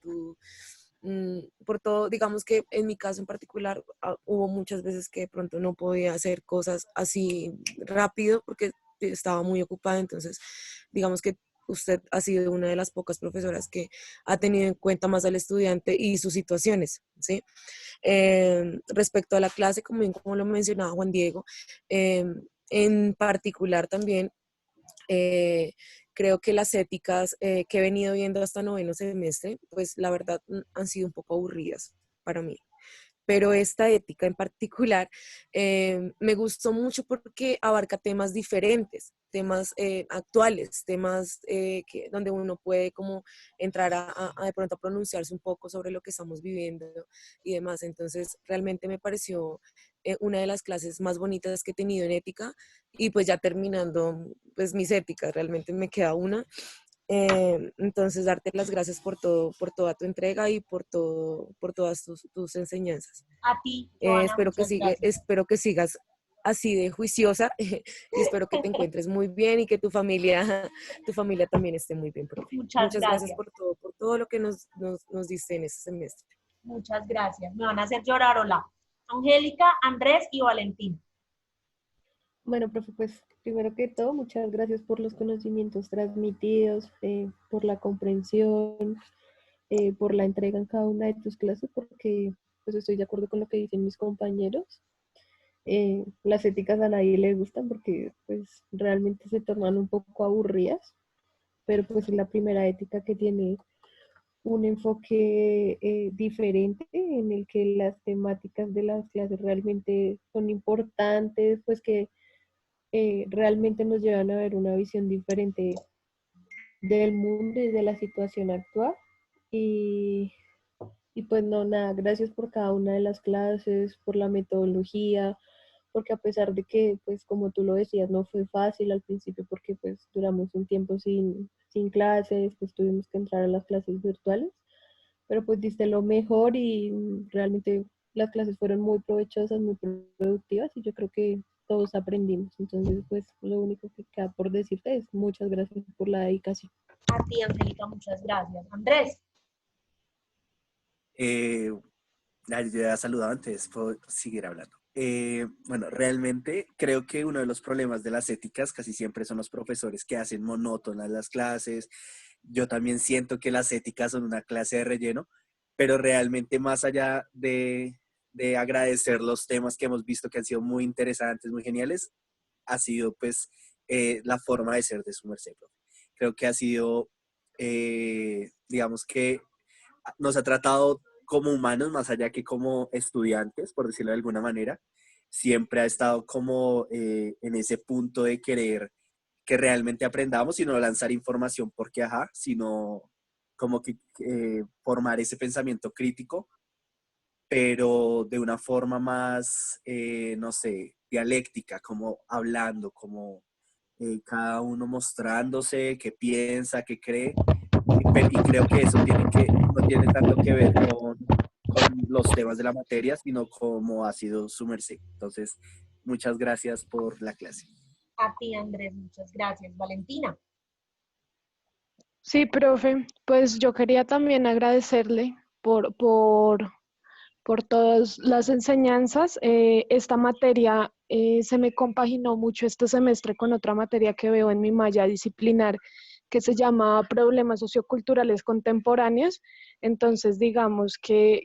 todo. Digamos que en mi caso en particular hubo muchas veces que de pronto no podía hacer cosas así rápido porque estaba muy ocupada, entonces digamos que usted ha sido una de las pocas profesoras que ha tenido en cuenta más al estudiante y sus situaciones, ¿sí? Respecto a la clase, como lo mencionaba Juan Diego, en particular también eh, creo que las éticas que he venido viendo hasta noveno semestre, pues la verdad han sido un poco aburridas para mí. Pero esta ética en particular me gustó mucho porque abarca temas diferentes, temas actuales, temas donde uno puede como entrar a de pronto a pronunciarse un poco sobre lo que estamos viviendo y demás. Entonces realmente me pareció una de las clases más bonitas que he tenido en ética y pues ya terminando pues mis éticas, realmente me queda una. Entonces, darte las gracias por todo, por toda tu entrega y por todas tus enseñanzas. A ti, Joana, muchas gracias. Espero que sigas así de juiciosa y espero que te encuentres muy bien y que tu familia también esté muy bien, profe. Muchas Muchas gracias gracias. por todo lo que nos diste en este semestre. Muchas gracias. Me van a hacer llorar, hola. Angélica, Andrés y Valentín. Bueno, profe, pues primero que todo, muchas gracias por los conocimientos transmitidos, por la comprensión, por la entrega en cada una de tus clases, porque pues estoy de acuerdo con lo que dicen mis compañeros. Las éticas a nadie le gustan porque pues realmente se tornan un poco aburridas, pero pues es la primera ética que tiene un enfoque diferente en el que las temáticas de las clases realmente son importantes, pues que realmente nos llevan a ver una visión diferente del mundo y de la situación actual. Y, y pues no, nada, gracias por cada una de las clases, por la metodología, porque a pesar de que, pues como tú lo decías, no fue fácil al principio porque pues duramos un tiempo sin clases, pues tuvimos que entrar a las clases virtuales, pero pues diste lo mejor y realmente las clases fueron muy provechosas, muy productivas y yo creo que todos aprendimos. Entonces, pues lo único que queda por decirte es muchas gracias por la dedicación. A ti, Angélica, muchas gracias. Andrés. Yo ya he saludado antes, puedo seguir hablando. Bueno, realmente creo que uno de los problemas de las éticas casi siempre son los profesores que hacen monótonas las clases. Yo también siento que las éticas son una clase de relleno, pero realmente más allá de agradecer los temas que hemos visto que han sido muy interesantes, muy geniales, ha sido pues la forma de ser de su merced, profe. Creo que ha sido, digamos que nos ha tratado como humanos, más allá que como estudiantes, por decirlo de alguna manera. Siempre ha estado como en ese punto de querer que realmente aprendamos y no lanzar información porque, ajá, sino como que formar ese pensamiento crítico, pero de una forma más, no sé, dialéctica, como hablando, como cada uno mostrándose, qué piensa, qué cree, y creo que eso no tiene tanto que ver con los temas de la materia, sino cómo ha sido su merced. Entonces, muchas gracias por la clase. A ti, Andrés, muchas gracias. Valentina. Sí, profe, pues yo quería también agradecerle por todas las enseñanzas. Esta materia se me compaginó mucho este semestre con otra materia que veo en mi malla disciplinar que se llama Problemas Socioculturales Contemporáneos. Entonces, digamos que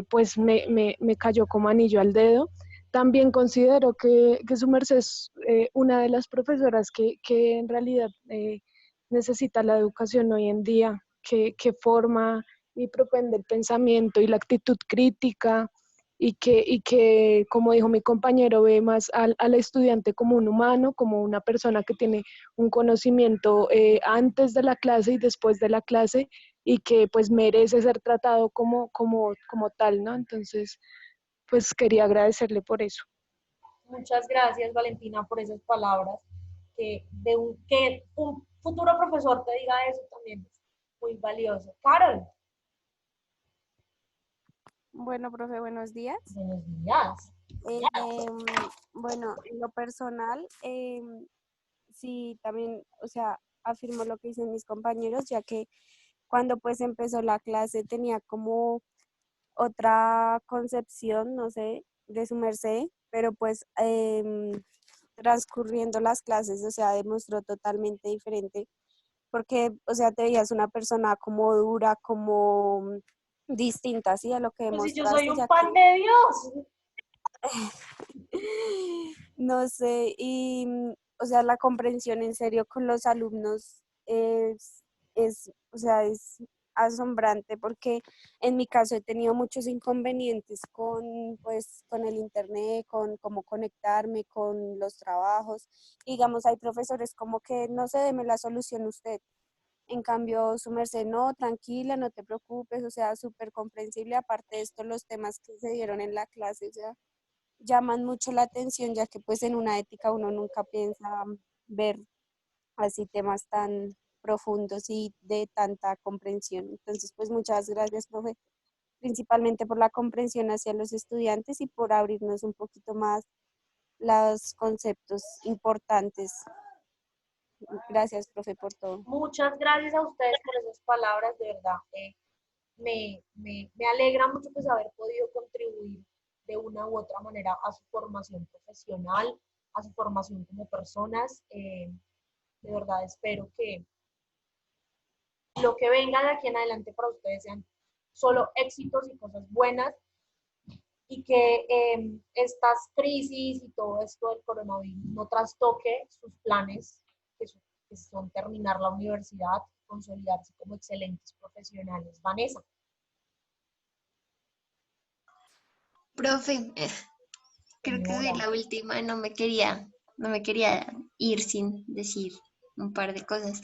pues me cayó como anillo al dedo. También considero que su merced es una de las profesoras que en realidad necesita la educación hoy en día, que forma y propende el pensamiento y la actitud crítica y que, como dijo mi compañero, ve más al estudiante como un humano, como una persona que tiene un conocimiento antes de la clase y después de la clase y que pues merece ser tratado como tal, ¿no? Entonces, pues quería agradecerle por eso. Muchas gracias, Valentina, por esas palabras. Que un futuro profesor te diga eso también es muy valioso. Carol. Bueno, profe, buenos días. Buenos días. Bueno, en lo personal, sí, también, o sea, afirmo lo que dicen mis compañeros, ya que cuando pues empezó la clase tenía como otra concepción, no sé, de su merced, pero pues transcurriendo las clases, o sea, demostró totalmente diferente, porque, o sea, te veías una persona como dura, como distinta, ¿sí? A lo que Pues si yo soy demostraste, un ya pan que, de Dios. no sé, y, o sea, la comprensión en serio con los alumnos o sea, es asombrante porque en mi caso he tenido muchos inconvenientes pues, con el internet, con cómo conectarme, con los trabajos. Digamos, hay profesores como que no sé, deme la solución usted. En cambio, su merced, no, tranquila, no te preocupes, o sea, súper comprensible. Aparte de esto, los temas que se dieron en la clase, o sea, llaman mucho la atención, ya que pues en una ética uno nunca piensa ver así temas tan profundos y de tanta comprensión. Entonces, pues muchas gracias, profe, principalmente por la comprensión hacia los estudiantes y por abrirnos un poquito más los conceptos importantes. Gracias, profe, por todo. Muchas gracias a ustedes por esas palabras, de verdad. Me alegra mucho pues haber podido contribuir de una u otra manera a su formación profesional, a su formación como personas. De verdad espero que lo que venga de aquí en adelante para ustedes sean solo éxitos y cosas buenas y que estas crisis y todo esto del coronavirus no trastoque sus planes, que son terminar la universidad, consolidarse como excelentes profesionales. Vanessa. Profe, creo que soy la última, no me quería ir sin decir un par de cosas.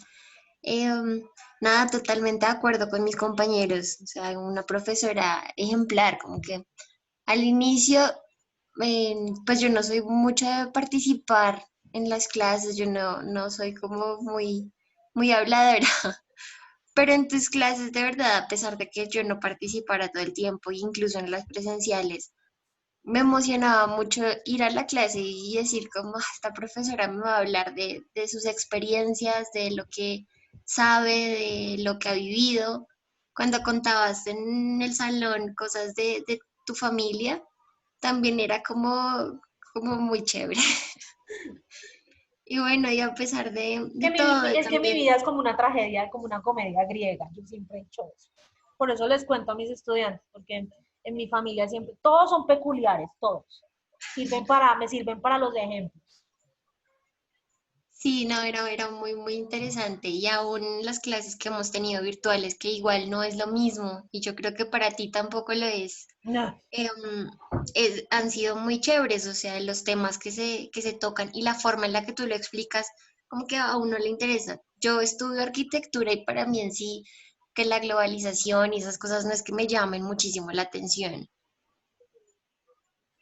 Nada, totalmente de acuerdo con mis compañeros, o sea, una profesora ejemplar, como que al inicio, pues yo no soy mucho de participar en las clases, yo no soy como muy habladora, pero en tus clases de verdad, a pesar de que yo no participara todo el tiempo, incluso en las presenciales, me emocionaba mucho ir a la clase y decir como "Ah, esta profesora me va a hablar de sus experiencias, de lo que sabe, de lo que ha vivido. Cuando contabas en el salón cosas de tu familia, también era como muy chévere. Y bueno, y a pesar de todo, Es que mi también... vida es como una tragedia, como una comedia griega. Yo siempre he hecho eso. Por eso les cuento a mis estudiantes, porque en mi familia siempre, todos son peculiares, todos. Me sirven para los ejemplos. Sí, no, era muy interesante. Y aún las clases que hemos tenido virtuales, que igual no es lo mismo, y yo creo que para ti tampoco lo es, No. han sido muy chéveres, o sea, los temas que se tocan y la forma en la que tú lo explicas, como que a uno le interesa. Yo estudio arquitectura y para mí en sí, que la globalización y esas cosas no es que me llamen muchísimo la atención.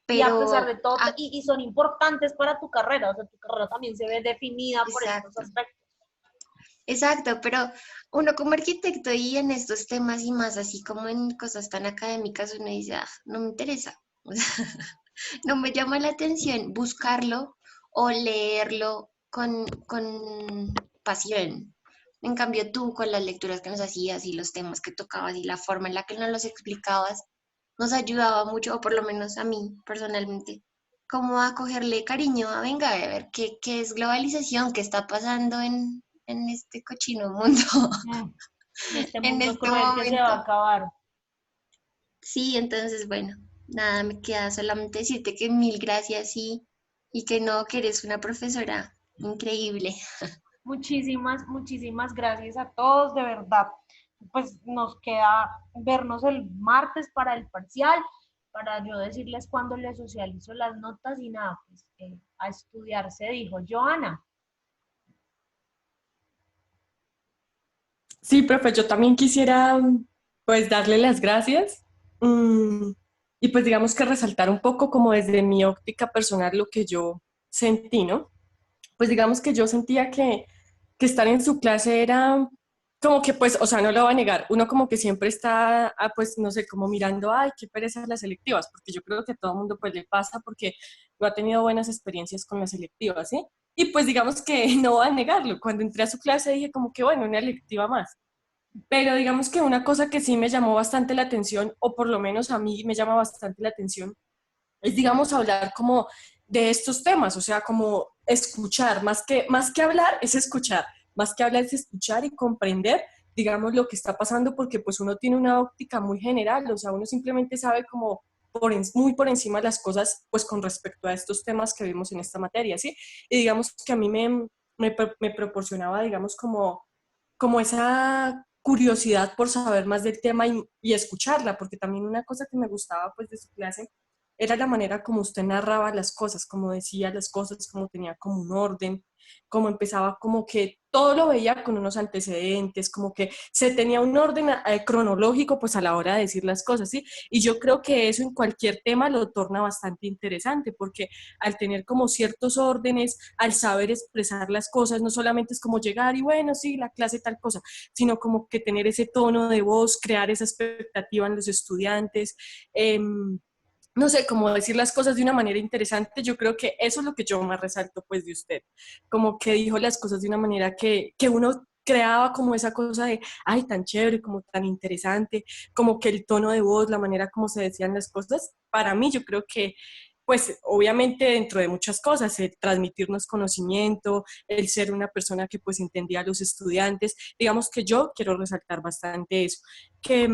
Y a pesar pero de todo, y son importantes para tu carrera, o sea, tu carrera también se ve definida por estos exacto. aspectos. Exacto, pero uno como arquitecto y en estos temas y más así como en cosas tan académicas, uno dice, "Ah, no me interesa, o sea, no me llama la atención buscarlo o leerlo con pasión. En cambio, tú con las lecturas que nos hacías y los temas que tocabas y la forma en la que nos los explicabas, nos ayudaba mucho, o por lo menos a mí personalmente, como a cogerle cariño a, venga, a ver qué es globalización, qué está pasando en este cochino mundo, En este en mundo este cruel que se va a momento. acabar. Sí, entonces, bueno, nada, me queda solamente decirte que mil gracias y que no, que eres una profesora increíble. Muchísimas gracias a todos, de verdad. Pues nos queda vernos el martes para el parcial, para yo decirles cuándo les socializo las notas y nada, pues a estudiar se dijo. Joana, Sí, profe, yo también quisiera pues darle las gracias mm, y pues digamos que resaltar un poco como desde mi óptica personal lo que yo sentí, ¿no? Pues digamos que yo sentía que estar en su clase era como que pues, o sea, no lo va a negar, uno como que siempre está, pues no sé, como mirando, ay, qué pereza las selectivas, porque yo creo que a todo el mundo pues le pasa porque no ha tenido buenas experiencias con las selectivas, ¿sí? Y pues digamos que no va a negarlo, cuando entré a su clase dije como que bueno, una electiva más. Pero digamos que una cosa que sí me llamó bastante la atención, o por lo menos a mí me llama bastante la atención, es, digamos, hablar como de estos temas, o sea, como escuchar, más que hablar es escuchar, más que hablar es escuchar y comprender, digamos, lo que está pasando, porque pues uno tiene una óptica muy general, o sea, uno simplemente sabe como muy por encima de las cosas, pues con respecto a estos temas que vimos en esta materia, ¿sí? Y digamos que a mí me proporcionaba, digamos, como esa curiosidad por saber más del tema y escucharla, porque también una cosa que me gustaba pues de su clase era la manera como usted narraba las cosas, como decía las cosas, como tenía como un orden, como empezaba como que todo lo veía con unos antecedentes, como que se tenía un orden cronológico pues a la hora de decir las cosas, ¿sí? Y yo creo que eso en cualquier tema lo torna bastante interesante, porque al tener como ciertos órdenes, al saber expresar las cosas, no solamente es como llegar y bueno, sí, la clase tal cosa, sino como que tener ese tono de voz, crear esa expectativa en los estudiantes, no sé, como decir las cosas de una manera interesante, yo creo que eso es lo que yo más resalto pues de usted, como que dijo las cosas de una manera que uno creaba como esa cosa de, ay, tan chévere, como tan interesante, como que el tono de voz, la manera como se decían las cosas, para mí yo creo que, pues obviamente dentro de muchas cosas, el transmitirnos conocimiento, el ser una persona que pues entendía a los estudiantes, digamos que yo quiero resaltar bastante eso, que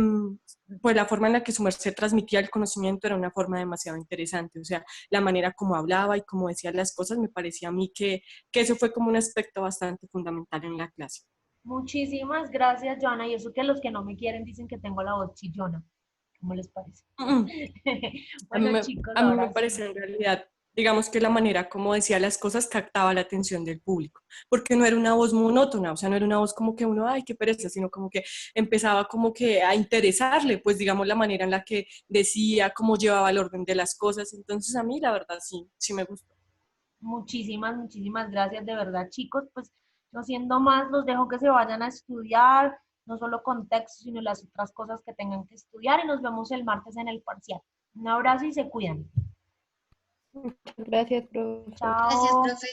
pues la forma en la que su merced transmitía el conocimiento era una forma demasiado interesante, o sea, la manera como hablaba y como decía las cosas, me parecía a mí que eso fue como un aspecto bastante fundamental en la clase. muchísimas gracias, Joana. Y eso que los que no me quieren dicen que tengo la voz chillona. ¿Cómo les parece? Mm. A mí Bueno, me, chicos, a mí me ahora sí. parece en realidad, digamos que la manera como decía las cosas captaba la atención del público, porque no era una voz monótona, o sea, no era una voz como que uno, ay, qué pereza, sino como que empezaba como que a interesarle, pues digamos, la manera en la que decía, cómo llevaba el orden de las cosas. Entonces a mí la verdad sí, sí me gustó. Muchísimas gracias, de verdad, chicos. Pues no siendo más, los dejo que se vayan a estudiar, no solo con texto, sino las otras cosas que tengan que estudiar y nos vemos el martes en el parcial. Un abrazo y se cuidan. Muchas gracias, profe. Gracias, Chao. profe.